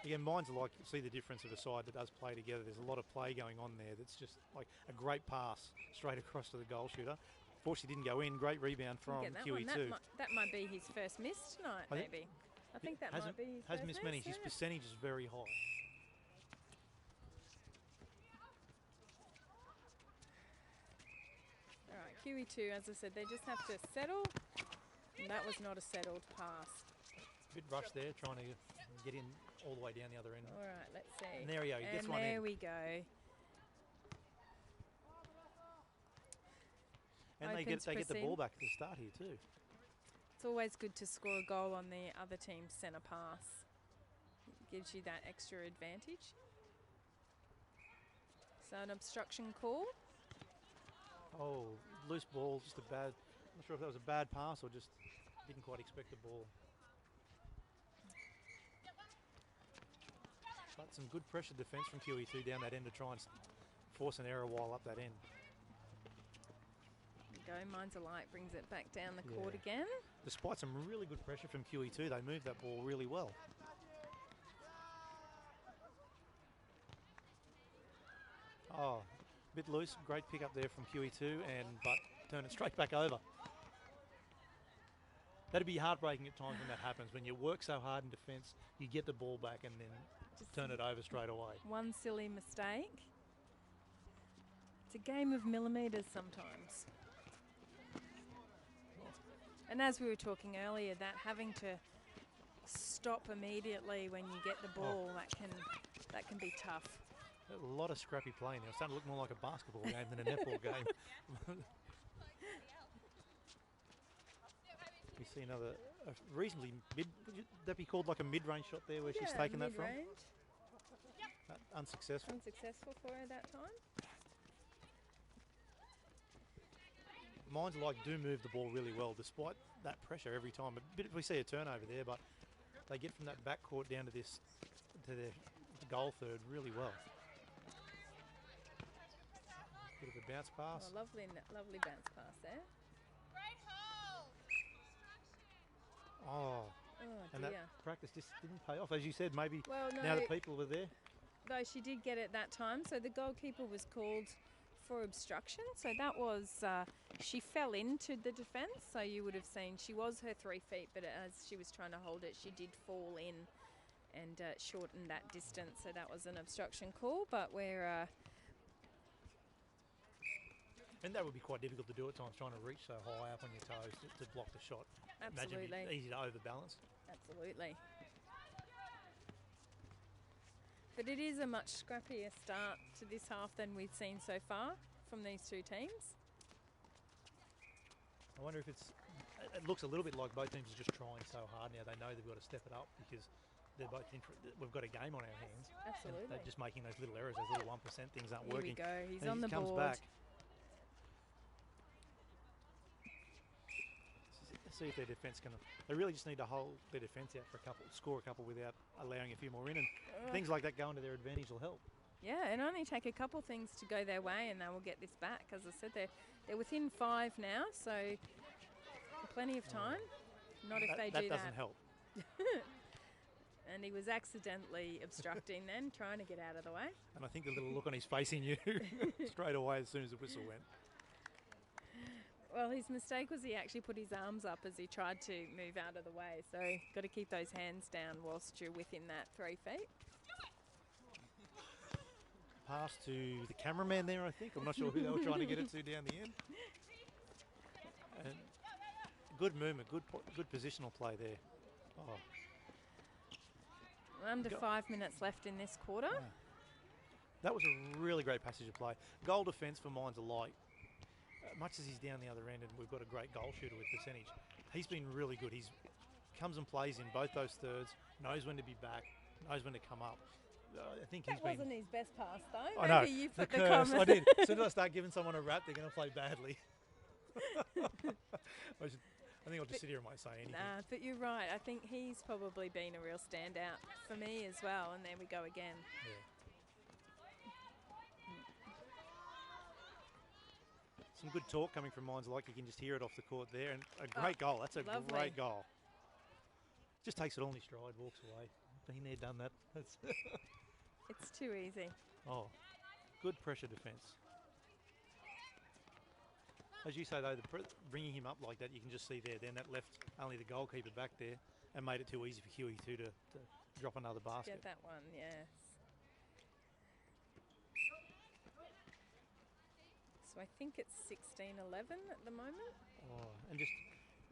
Speaker 1: Again, Minds Alike, you see the difference of a side that does play together. There's a lot of play going on there. That's just like a great pass straight across to the goal shooter. Fortunately, didn't go in. Great rebound from QE2.
Speaker 2: That might be his first miss tonight, maybe. I think that might be his first
Speaker 1: hasn't missed many.
Speaker 2: miss,
Speaker 1: His percentage is very high.
Speaker 2: All right, QE2, as I said, they just have to settle. And that was not a settled pass.
Speaker 1: A bit rushed there, trying to get in all the way down the other end.
Speaker 2: All right, let's see.
Speaker 1: And there we go. He gets one in.
Speaker 2: There we go.
Speaker 1: And they get the ball back at the start here too.
Speaker 2: It's always good to score a goal on the other team's centre pass. It gives you that extra advantage. So an obstruction call.
Speaker 1: Oh, loose ball, just a bad... I'm not sure if that was a bad pass or just didn't quite expect the ball. But some good pressure defence from QE2 down that end to try and force an error while up that end.
Speaker 2: There we go, Minds Alike brings it back down the court again.
Speaker 1: Despite some really good pressure from QE2, they moved that ball really well. Oh, a bit loose, great pick up there from QE2, but turn it straight back over. That'd be heartbreaking at times when that happens. When you work so hard in defence, you get the ball back and then just turn it over straight away.
Speaker 2: One silly mistake. It's a game of millimetres sometimes. And as we were talking earlier, that having to stop immediately when you get the ball, that can be tough.
Speaker 1: A lot of scrappy play now. It's starting to look more like a basketball game than a netball game. We see another a reasonably mid. Would that be called like a mid-range shot there, where she's taken that from?
Speaker 2: Mid-range.
Speaker 1: Unsuccessful.
Speaker 2: Unsuccessful for her that time.
Speaker 1: Mines like do move the ball really well, despite that pressure every time. We see a turnover there, but they get from that backcourt down to the goal third really well. Bit of a bounce pass.
Speaker 2: Oh, lovely bounce pass there.
Speaker 1: Oh, and
Speaker 2: dear.
Speaker 1: that practice just didn't pay off. As you said, maybe
Speaker 2: Well, no,
Speaker 1: now that people were there.
Speaker 2: though she did get it that time, so the goalkeeper was called for obstruction. So that was, she fell into the defence, so you would have seen she was her 3 feet, but as she was trying to hold it, she did fall in and shorten that distance. So that was an obstruction call, but we're...
Speaker 1: And that would be quite difficult to do at times, trying to reach so high up on your toes to block the shot.
Speaker 2: Absolutely.
Speaker 1: Imagine it'd be easy to overbalance.
Speaker 2: Absolutely. But it is a much scrappier start to this half than we've seen so far from these two teams.
Speaker 1: I wonder if it looks a little bit like both teams are just trying so hard now. They know they've got to step it up because they're both we've got a game on our hands.
Speaker 2: Absolutely.
Speaker 1: They're just making those little errors, those little 1% things aren't working.
Speaker 2: Here we go. He's
Speaker 1: and
Speaker 2: on the
Speaker 1: comes
Speaker 2: board.
Speaker 1: Back. See if their defence can. They really just need to hold their defence out for score a couple without allowing a few more in, and things like that going to their advantage will help.
Speaker 2: Yeah, and only take a couple things to go their way, and they will get this back. As I said, they're within 5 now, so plenty of time. Not if they do that.
Speaker 1: That doesn't help.
Speaker 2: And he was accidentally obstructing then, trying to get out of the way.
Speaker 1: And I think the little look on his face he knew straight away as soon as the whistle went.
Speaker 2: Well, his mistake was he actually put his arms up as he tried to move out of the way. So got to keep those hands down whilst you're within that 3 feet.
Speaker 1: Pass to the cameraman there, I think. I'm not sure who they were trying to get it to down the end. And good movement, good positional play there. Oh.
Speaker 2: Under 5 minutes left in this quarter.
Speaker 1: Yeah. That was a really great passage of play. Goal defence for Mines alike. Much as he's down the other end and we've got a great goal shooter with percentage, he's been really good. He's comes and plays in both those thirds, knows when to be back, knows when to come up. I think
Speaker 2: that wasn't his best pass though.
Speaker 1: I know.
Speaker 2: Maybe you put the
Speaker 1: curse.
Speaker 2: comment.
Speaker 1: I did. As soon as I start giving someone a rap, they're going to play badly. I think I'll just sit here and might say anything.
Speaker 2: Nah, but you're right. I think he's probably been a real standout for me as well. And there we go again.
Speaker 1: Yeah. Some good talk coming from Mines alike. You can just hear it off the court there. And a great goal. That's a great goal. Just takes it all in his stride, walks away. Been there, done that.
Speaker 2: It's too easy.
Speaker 1: Oh, good pressure defence. As you say, though, bringing him up like that, you can just see there. Then that left only the goalkeeper back there and made it too easy for QE2 to drop another basket.
Speaker 2: Get that one, yes. So I think it's 16-11 at the moment.
Speaker 1: Oh, and just...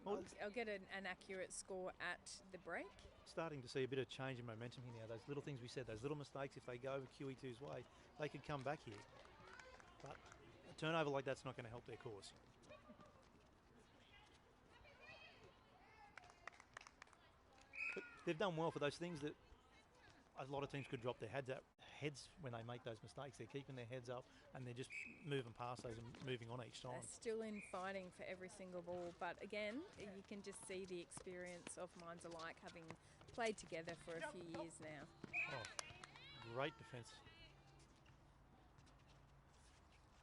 Speaker 2: I'll get an accurate score at the break.
Speaker 1: Starting to see a bit of change in momentum here now. Those little things we said, those little mistakes, if they go QE2's way, they could come back here. But a turnover like that's not going to help their cause. But they've done well for those things that a lot of teams could drop their heads when they make those mistakes. They're keeping their heads up and they're just moving past those and moving on each time.
Speaker 2: They're still in fighting for every single ball, but again, you can just see the experience of Mines alike, having played together for a few years now.
Speaker 1: Oh, great defence.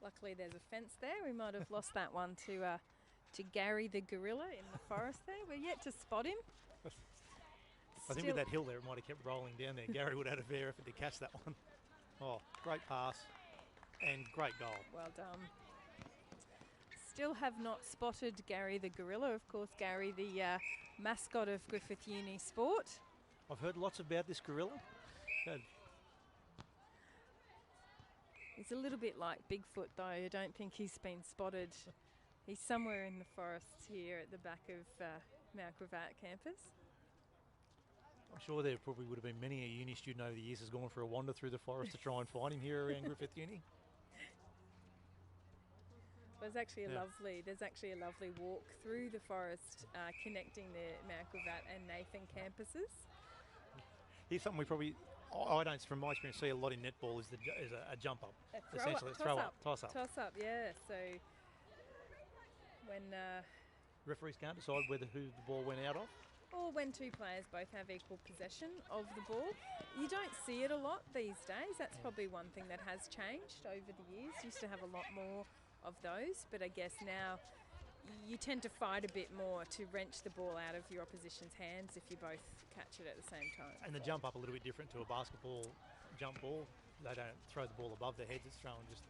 Speaker 2: Luckily there's a fence there. We might have lost that one to Gary the gorilla in the forest there. We're yet to spot him.
Speaker 1: I think with that hill there, it might have kept rolling down there. Gary would have had a fair effort to catch that one. Oh, great pass and great goal.
Speaker 2: Well done. Still have not spotted Gary the gorilla. Of course, Gary, the mascot of Griffith Uni Sport.
Speaker 1: I've heard lots about this gorilla.
Speaker 2: He's a little bit like Bigfoot, though. I don't think he's been spotted. He's somewhere in the forests here at the back of Mount Gravatt campus.
Speaker 1: I'm sure there probably would have been many a uni student over the years has gone for a wander through the forest to try and find him here around Griffith Uni.
Speaker 2: There's actually a lovely walk through the forest connecting the Mount Gravatt and Nathan campuses.
Speaker 1: Here's something we probably, I don't, from my experience, see a lot in netball is a jump up. Essentially, toss up.
Speaker 2: Toss up, yeah. So when
Speaker 1: referees can't decide who the ball went out of.
Speaker 2: or when two players both have equal possession of the ball. You don't see it a lot these days. That's probably one thing that has changed over the years. Used to have a lot more of those, but I guess now you tend to fight a bit more to wrench the ball out of your opposition's hands if you both catch it at the same time.
Speaker 1: And the jump up a little bit different to a basketball jump ball. They don't throw the ball above their heads, it's thrown just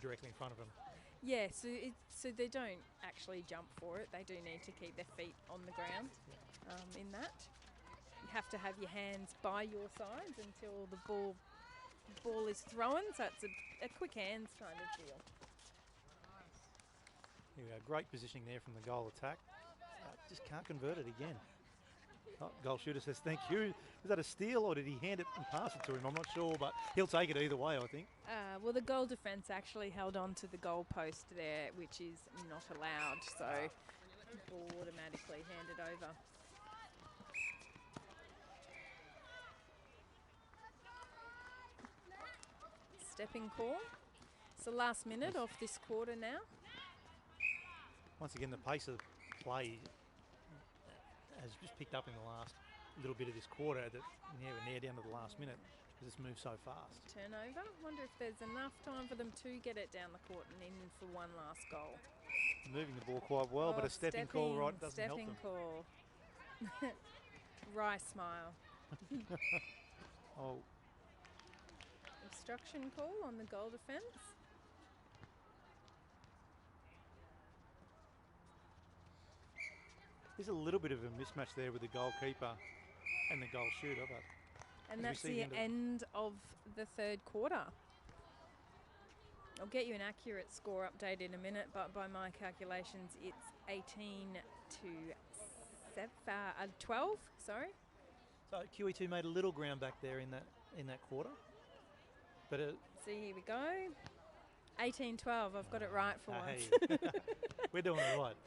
Speaker 1: directly in front of them.
Speaker 2: Yeah, so they don't actually jump for it. They do need to keep their feet on the ground in that. You have to have your hands by your sides until the ball is thrown, so it's a quick hands kind of deal.
Speaker 1: Here we go, great positioning there from the goal attack. Just can't convert it again. Oh, goal shooter says thank you. Was that a steal or did he hand it and pass it to him? I'm not sure, but he'll take it either way, I think.
Speaker 2: Well, the goal defence actually held on to the goal post there, which is not allowed, so the ball automatically handed over. Stepping call. It's the last minute of this quarter now.
Speaker 1: Once again, the pace of play has just picked up in the last little bit of this quarter. That we're near down to the last minute because it's moved so fast.
Speaker 2: Turnover. Wonder if there's enough time for them to get it down the court and in for one last goal.
Speaker 1: Moving the ball quite well, but a stepping call right doesn't help them.
Speaker 2: Call. Wry smile.
Speaker 1: Oh.
Speaker 2: Obstruction call on the goal defence.
Speaker 1: There's a little bit of a mismatch there with the goalkeeper and the goal shooter, but
Speaker 2: and that's the end of the third quarter. I'll get you an accurate score update in a minute, but by my calculations, it's 18 to 12. Sorry.
Speaker 1: So QE2 made a little ground back there in that quarter, but
Speaker 2: see, here we go. 18-12. I've got it right for once.
Speaker 1: We're doing it right.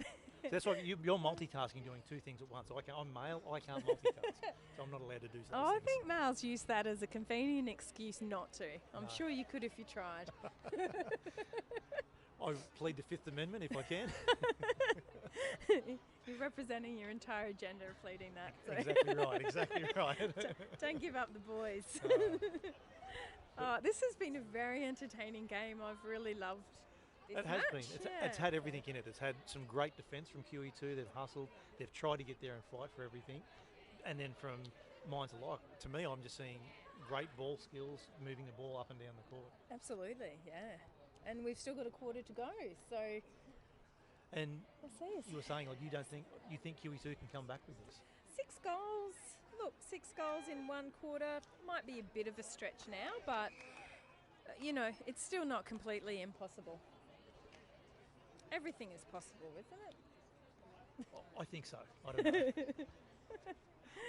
Speaker 1: So that's why you're multitasking, doing two things at once. I'm male, I can't multitask, so I'm not allowed to do something.
Speaker 2: I think males use that as a convenient excuse not to. I'm sure you could if you tried.
Speaker 1: I plead the Fifth Amendment if I can.
Speaker 2: You're representing your entire gender pleading that. So.
Speaker 1: Exactly right.
Speaker 2: Don't give up the boys. This has been a very entertaining game. I've really loved this match.
Speaker 1: It's had everything in it. It's had some great defence from QE2. They've hustled. They've tried to get there and fight for everything. And then from minds alike, to me, I'm just seeing great ball skills, moving the ball up and down the court.
Speaker 2: Absolutely, yeah. And we've still got a quarter to go, so...
Speaker 1: And you were saying, you think QE2 can come back with this?
Speaker 2: 6 goals. Look, 6 goals in one quarter might be a bit of a stretch now, but, it's still not completely impossible. Everything is possible, isn't it?
Speaker 1: I think so. I don't know.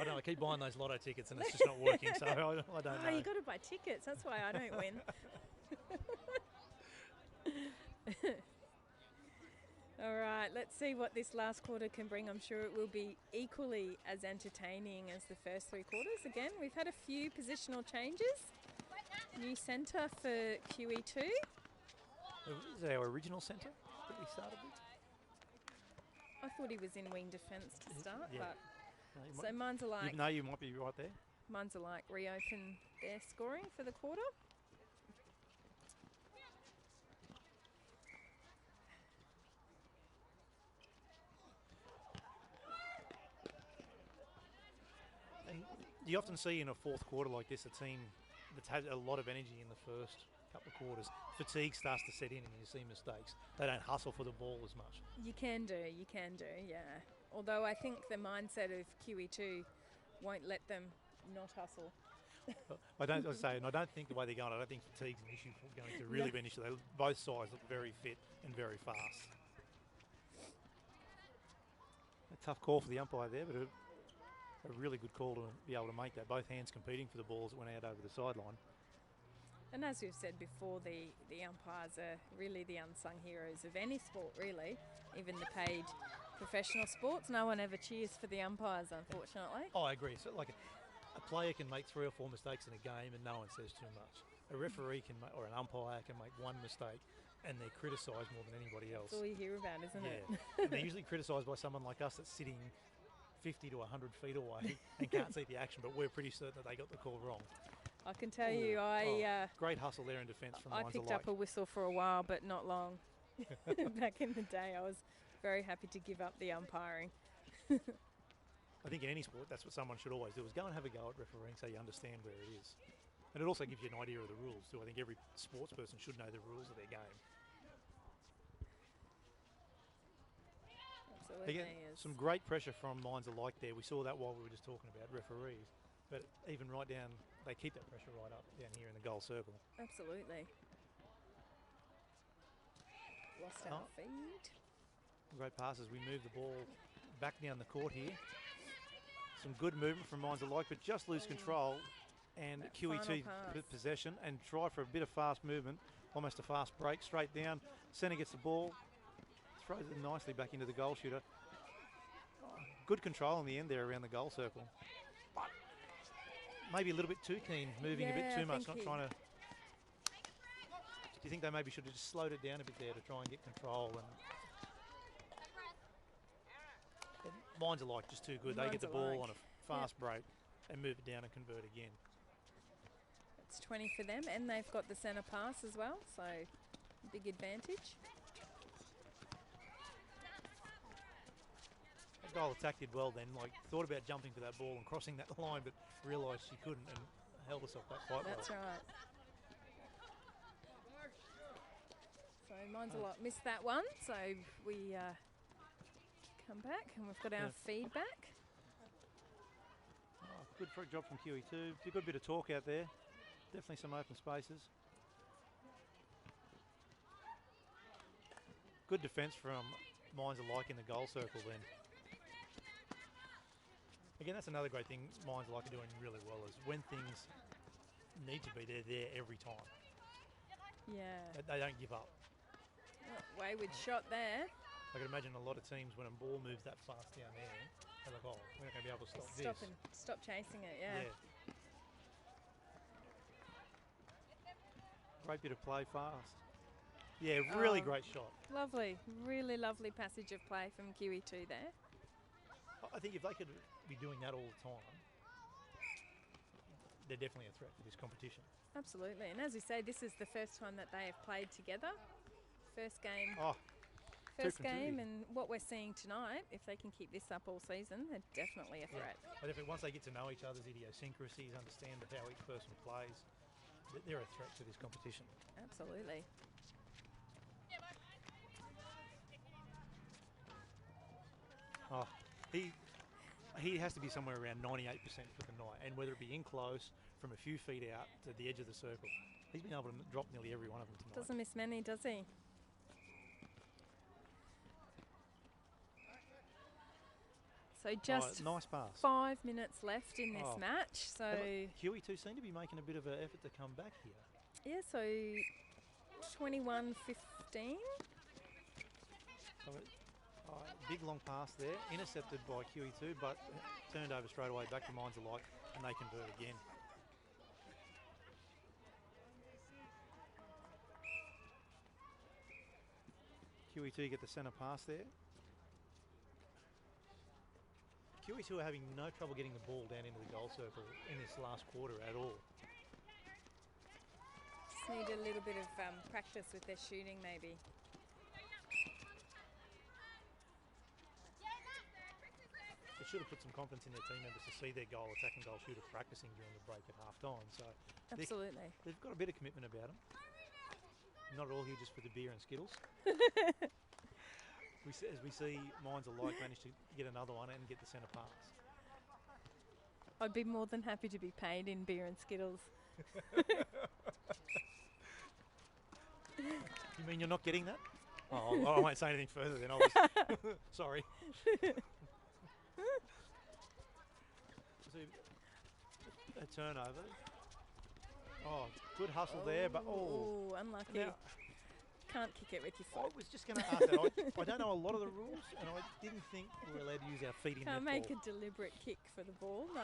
Speaker 1: I don't know. I keep buying those lotto tickets and it's just not working, so I don't know.
Speaker 2: Oh, you got to buy tickets. That's why I don't win. All right, let's see what this last quarter can bring. I'm sure it will be equally as entertaining as the first 3 quarters. Again, we've had a few positional changes. New centre for QE2.
Speaker 1: Is that our original centre that we started with?
Speaker 2: I thought he was in wing defence to start,
Speaker 1: yeah.
Speaker 2: But so mine's alike.
Speaker 1: No, you might be right there.
Speaker 2: Mine's alike. Reopen their scoring for the quarter.
Speaker 1: And you often see in a fourth quarter like this a team that's had a lot of energy in the first couple of quarters. Fatigue starts to set in and you see mistakes. They don't hustle for the ball as much. You can do,
Speaker 2: yeah. Although I think the mindset of QE2 won't let them not hustle.
Speaker 1: I don't think the way they're going, I don't think fatigue's an issue going to really be an issue. Both sides look very fit and very fast. A tough call for the umpire there, but a really good call to be able to make that. Both hands competing for the balls that went out over the sideline.
Speaker 2: And as we've said before, the umpires are really the unsung heroes of any sport, really. Even the paid professional sports, no one ever cheers for the umpires, unfortunately.
Speaker 1: Oh, I agree. So, like, a player can make 3 or 4 mistakes in a game and no one says too much. A referee can make, or an umpire can make one mistake and they're criticised more than anybody else.
Speaker 2: That's all you hear about, isn't it?
Speaker 1: And they're usually criticised by someone like us that's sitting 50 to 100 feet away and can't see the action, but we're pretty certain that they got the call wrong.
Speaker 2: I can tell you,
Speaker 1: great hustle there in defence from Minds
Speaker 2: I picked
Speaker 1: Alike.
Speaker 2: up a whistle for a while, but not long. Back in the day, I was very happy to give up the umpiring.
Speaker 1: I think in any sport, that's what someone should always do, is go and have a go at refereeing so you understand where it is. And it also gives you an idea of the rules too. I think every sports person should know the rules of their game.
Speaker 2: Absolutely.
Speaker 1: Again, some great pressure from Minds Alike there. We saw that while we were just talking about referees. But even right down, they keep that pressure right up down here in the goal circle.
Speaker 2: Absolutely. Lost our feed.
Speaker 1: Great passes. We move the ball back down the court here. Some good movement from Minds Alike, but just lose control. And QE2 possession and try for a bit of fast movement. Almost a fast break, straight down. Centre gets the ball, throws it nicely back into the goal shooter. Good control in the end there around the goal circle. But maybe a little bit too keen, moving a bit too much, not trying to... Do you think they maybe should have just slowed it down a bit there to try and get control? And Minds Alike just too good. They get the ball on a fast break and move it down and convert again.
Speaker 2: It's 20 for them, and they've got the centre pass as well, so big advantage.
Speaker 1: That goal attack did well then, like thought about jumping for that ball and crossing that line, but realised she couldn't and held herself back quite well.
Speaker 2: That's right. So Minds Alike missed that one, so we come back and we've got our feedback.
Speaker 1: Good job from QE2. A good bit of talk out there. Definitely some open spaces. Good defence from Minds Alike in the goal circle then. Again, that's another great thing Minds Alike are doing really well, is when things need to be, they're there every time.
Speaker 2: Yeah.
Speaker 1: They don't give up.
Speaker 2: Wayward shot there.
Speaker 1: I can imagine a lot of teams when a ball moves that fast down there, they're like, oh, we're not going to be able to stop this.
Speaker 2: Stop chasing it, yeah.
Speaker 1: Great bit of play fast. Yeah, really great shot.
Speaker 2: Lovely, really lovely passage of play from QE2 there.
Speaker 1: I think if they could be doing that all the time, they're definitely a threat for this competition.
Speaker 2: Absolutely, and as we say, this is the first time that they have played together. First game. And what we're seeing tonight, if they can keep this up all season, they're definitely a threat.
Speaker 1: But if once they get to know each other's idiosyncrasies, understand how each person plays, they're a threat to this competition.
Speaker 2: Absolutely.
Speaker 1: Oh, he has to be somewhere around 98% for the night, and whether it be in close, from a few feet out to the edge of the circle, he's been able to drop nearly every one of them tonight.
Speaker 2: Doesn't miss many, does he? So just
Speaker 1: nice pass.
Speaker 2: 5 minutes left in this match. So
Speaker 1: QE2 seem to be making a bit of an effort to come back here.
Speaker 2: Yeah, so 21-15.
Speaker 1: Big long pass there, intercepted by QE2, but turned over straight away back to Minds Alike, and they convert again. QE2 get the centre pass there. QE2 are having no trouble getting the ball down into the goal circle in this last quarter at all.
Speaker 2: Just need a little bit of practice with their shooting, maybe.
Speaker 1: They should have put some confidence in their team members to see their attacking goal shooter practicing during the break at half time. So
Speaker 2: absolutely,
Speaker 1: they've got a bit of commitment about them. Not all here just for the beer and Skittles. As we see Minds Alike manage to get another one and get the centre pass.
Speaker 2: I'd be more than happy to be paid in beer and Skittles.
Speaker 1: You mean you're not getting that? Oh, I won't say anything further then. I'll just sorry. So, a turnover. Oh, Good hustle there, but
Speaker 2: oh, unlucky.
Speaker 1: Now,
Speaker 2: Can't kick it with your
Speaker 1: I
Speaker 2: foot.
Speaker 1: was just going to ask that. I don't know a lot of the rules, and I didn't think we were allowed to use our feet in
Speaker 2: Can't
Speaker 1: netball.
Speaker 2: make a deliberate kick for the ball, no.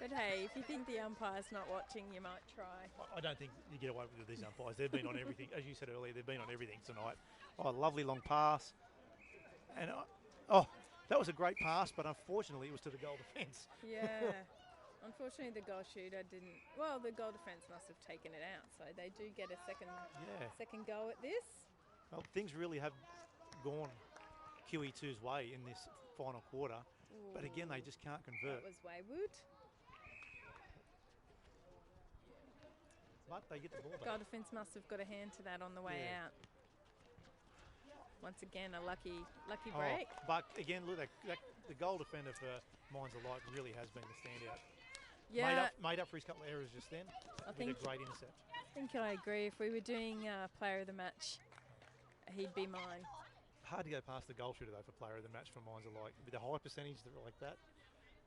Speaker 2: But hey, if you think the umpire's not watching, you might try.
Speaker 1: I don't think you get away with these umpires. They've been on everything. As you said earlier, they've been on everything tonight. Oh, lovely long pass. And, that was a great pass, but unfortunately it was to the goal defence.
Speaker 2: Yeah. Unfortunately, the goal shooter didn't. Well, the goal defence must have taken it out, so they do get a second go at this.
Speaker 1: Well, things really have gone QE2's way in this final quarter, but again, they just can't convert.
Speaker 2: That was wayward.
Speaker 1: But they get the ball back.
Speaker 2: Goal defence must have got a hand to that on the way out. Once again, a lucky break.
Speaker 1: But again, look, the goal defender for Mines Alike really has been the standout.
Speaker 2: Yeah,
Speaker 1: made up for his couple of errors just then.
Speaker 2: I
Speaker 1: with
Speaker 2: think
Speaker 1: a great intercept.
Speaker 2: I think I agree. If we were doing player of the match, he'd be mine.
Speaker 1: Hard to go past the goal shooter though for player of the match for Mines Alike with a high percentage like that.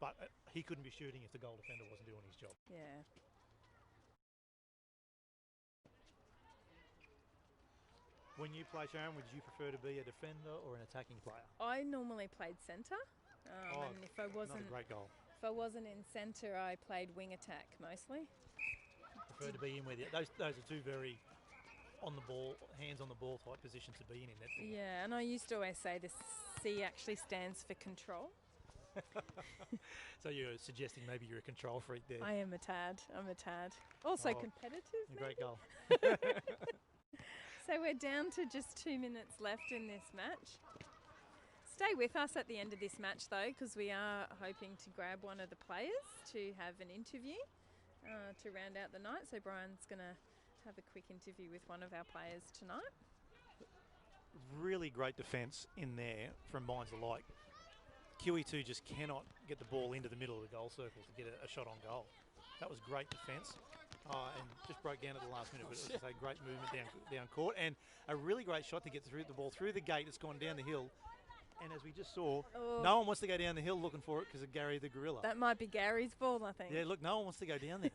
Speaker 1: But he couldn't be shooting if the goal defender wasn't doing his job.
Speaker 2: Yeah.
Speaker 1: When you play, Sharon, would you prefer to be a defender or an attacking player?
Speaker 2: I normally played centre, and if I wasn't,
Speaker 1: not a great goal.
Speaker 2: If I wasn't in centre, I played wing attack mostly.
Speaker 1: Prefer to be in with it. Those are two very on the ball, hands on the ball type positions to be in netball.
Speaker 2: Yeah, and I used to always say the C actually stands for control.
Speaker 1: So you're suggesting maybe you're a control freak there.
Speaker 2: I am a tad. I'm a tad. Also competitive.
Speaker 1: Great goal.
Speaker 2: So we're down to just 2 minutes left in this match. Stay with us at the end of this match though, because we are hoping to grab one of the players to have an interview to round out the night. So Brian's going to have a quick interview with one of our players tonight.
Speaker 1: Really great defence in there from Mines Alike. QE2 just cannot get the ball into the middle of the goal circle to get a shot on goal. That was great defence. And just broke down at the last minute, but it was just a great movement down court and a really great shot to get the ball through the gate. It's gone down the hill, and as we just saw, no one wants to go down the hill looking for it because of Gary the Gorilla.
Speaker 2: That might be Gary's ball, I think.
Speaker 1: Yeah, look, no one wants to go down there.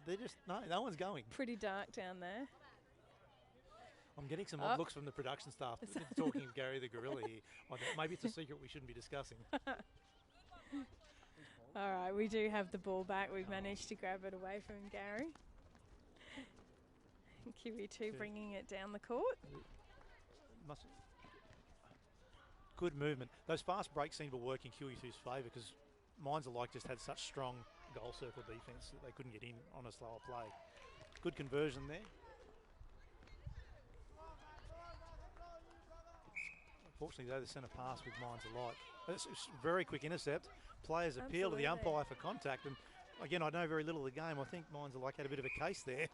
Speaker 1: They're just no one's going.
Speaker 2: Pretty dark down there.
Speaker 1: I'm getting some odd looks from the production staff talking of Gary the Gorilla here. Maybe it's a secret we shouldn't be discussing.
Speaker 2: All right, we do have the ball back. We've managed to grab it away from Gary. QE2 bringing it down the court.
Speaker 1: Good movement. Those fast breaks seem to work in QE2's favour because Mines Alike just had such strong goal circle defence that they couldn't get in on a slower play. Good conversion there. Unfortunately, though, the centre pass with Mines Alike. It's a very quick intercept. Players appeal to the umpire for contact. And again, I know very little of the game. I think Mines Alike had a bit of a case there.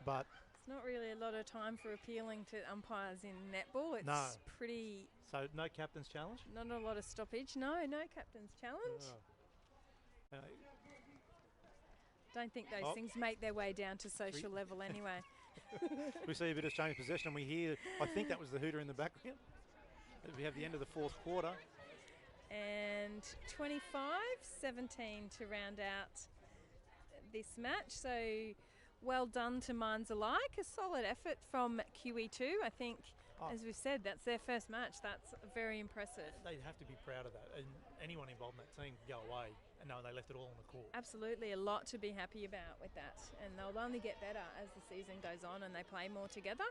Speaker 1: But
Speaker 2: it's not really a lot of time for appealing to umpires in netball. It's pretty...
Speaker 1: So no captain's challenge?
Speaker 2: Not a lot of stoppage. No captain's challenge. Don't think those things make their way down to social level anyway.
Speaker 1: We see a bit of change of possession and we hear, I think that was the hooter in the background. We have the end of the fourth quarter.
Speaker 2: And 25-17 to round out this match. So well done to Mines Alike. A solid effort from QE2. I think, as we've said, that's their first match. That's very impressive.
Speaker 1: They'd have to be proud of that. And anyone involved in that team can go away and know they left it all on the court.
Speaker 2: Absolutely. A lot to be happy about with that. And they'll only get better as the season goes on and they play more together.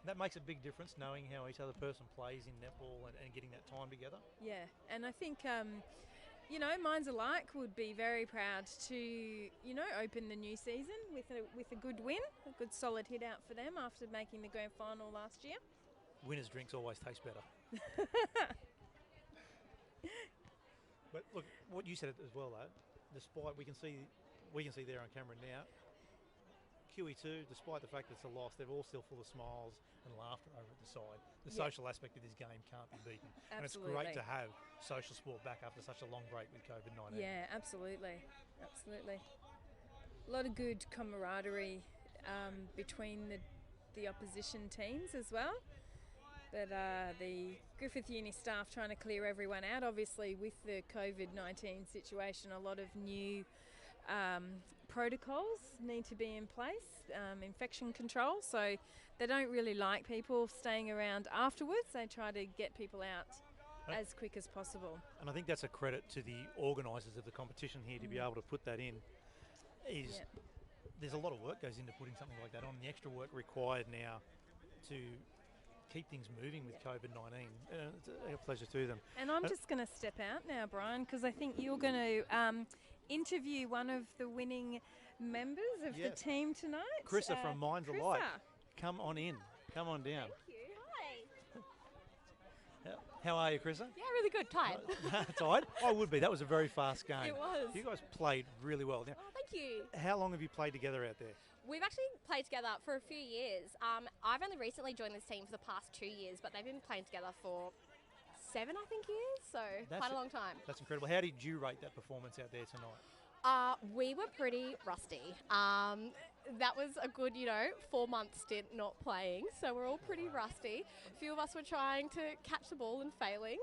Speaker 1: That makes a big difference, knowing how each other person plays in netball and getting that time together.
Speaker 2: Yeah, and I think, Mines Alike would be very proud to, open the new season with a good win, a good solid hit out for them after making the grand final last year.
Speaker 1: Winners' drinks always taste better. But look, what you said as well, though, despite we can see there on camera now, QE2, despite the fact that it's a loss, they're all still full of smiles and laughter over at the side. The social aspect of this game can't be beaten.
Speaker 2: Absolutely.
Speaker 1: And it's great to have social sport back after such a long break with COVID-19.
Speaker 2: Yeah, absolutely. Absolutely. A lot of good camaraderie between the opposition teams as well. But the Griffith Uni staff trying to clear everyone out, obviously with the COVID-19 situation, a lot of new protocols need to be in place, infection control. So they don't really like people staying around afterwards. They try to get people out as quick as possible.
Speaker 1: And I think that's a credit to the organisers of the competition here to be able to put that in. There's a lot of work goes into putting something like that on. The extra work required now to keep things moving with COVID-19. It's a pleasure to them.
Speaker 2: And I'm just going to step out now, Brian, because I think you're going to interview one of the winning members of the team tonight.
Speaker 1: Chrissa from Minds
Speaker 2: Chrissa.
Speaker 1: Alike. Come on in. Come on down.
Speaker 3: Thank you. Hi.
Speaker 1: How are you, Chrissa?
Speaker 3: Yeah, really good. Tired.
Speaker 1: Tired? I would be. That was a very fast game.
Speaker 3: It was.
Speaker 1: You guys played really well. Now,
Speaker 3: Oh, thank you.
Speaker 1: how long have you played together out there?
Speaker 3: We've actually played together for a few years. I've only recently joined this team for the past 2 years, but they've been playing together for 7, I think, years. So quite a long time.
Speaker 1: That's incredible. How did you rate that performance out there tonight?
Speaker 3: We were pretty rusty. That was a good, 4-month stint not playing, so we're all pretty rusty. A few of us were trying to catch the ball and failing.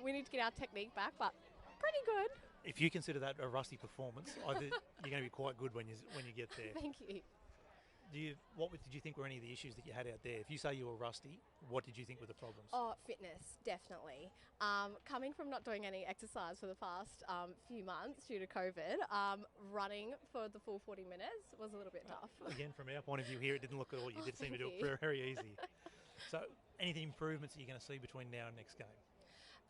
Speaker 3: We need to get our technique back, but pretty good.
Speaker 1: If you consider that a rusty performance, I think you're going to be quite good when you get there.
Speaker 3: Thank you.
Speaker 1: What did you think were any of the issues that you had out there? If you say you were rusty, what did you think were the problems?
Speaker 3: Oh, fitness, definitely. Coming from not doing any exercise for the past few months due to COVID, running for the full 40 minutes was a little bit tough.
Speaker 1: Again, from our point of view here, it didn't look at all. You did seem to do
Speaker 3: thank
Speaker 1: it
Speaker 3: you.
Speaker 1: very easy. So, any improvements that you're going to see between now and next game?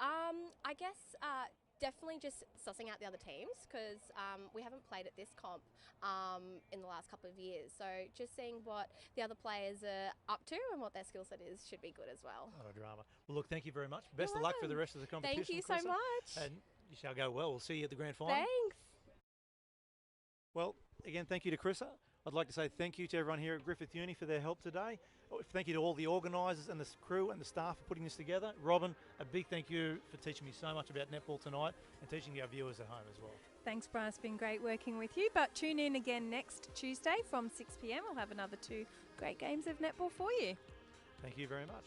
Speaker 3: I guess definitely just sussing out the other teams because we haven't played at this comp in the last couple of years. So just seeing what the other players are up to and what their skill set is should be good as well.
Speaker 1: Not a drama. Well, look, thank you very much. Best of luck for the rest of the competition.
Speaker 3: Thank you so
Speaker 1: Chrissa.
Speaker 3: much.
Speaker 1: And you shall go well. We'll see you at the grand final.
Speaker 3: Thanks.
Speaker 1: Well, again, thank you to Chrissa. I'd like to say thank you to everyone here at Griffith Uni for their help today. Thank you to all the organisers and the crew and the staff for putting this together. Robin, a big thank you for teaching me so much about netball tonight and teaching our viewers at home as well.
Speaker 2: Thanks, Brian. It's been great working with you. But tune in again next Tuesday from 6 p.m. We'll have another 2 great games of netball for you.
Speaker 1: Thank you very much.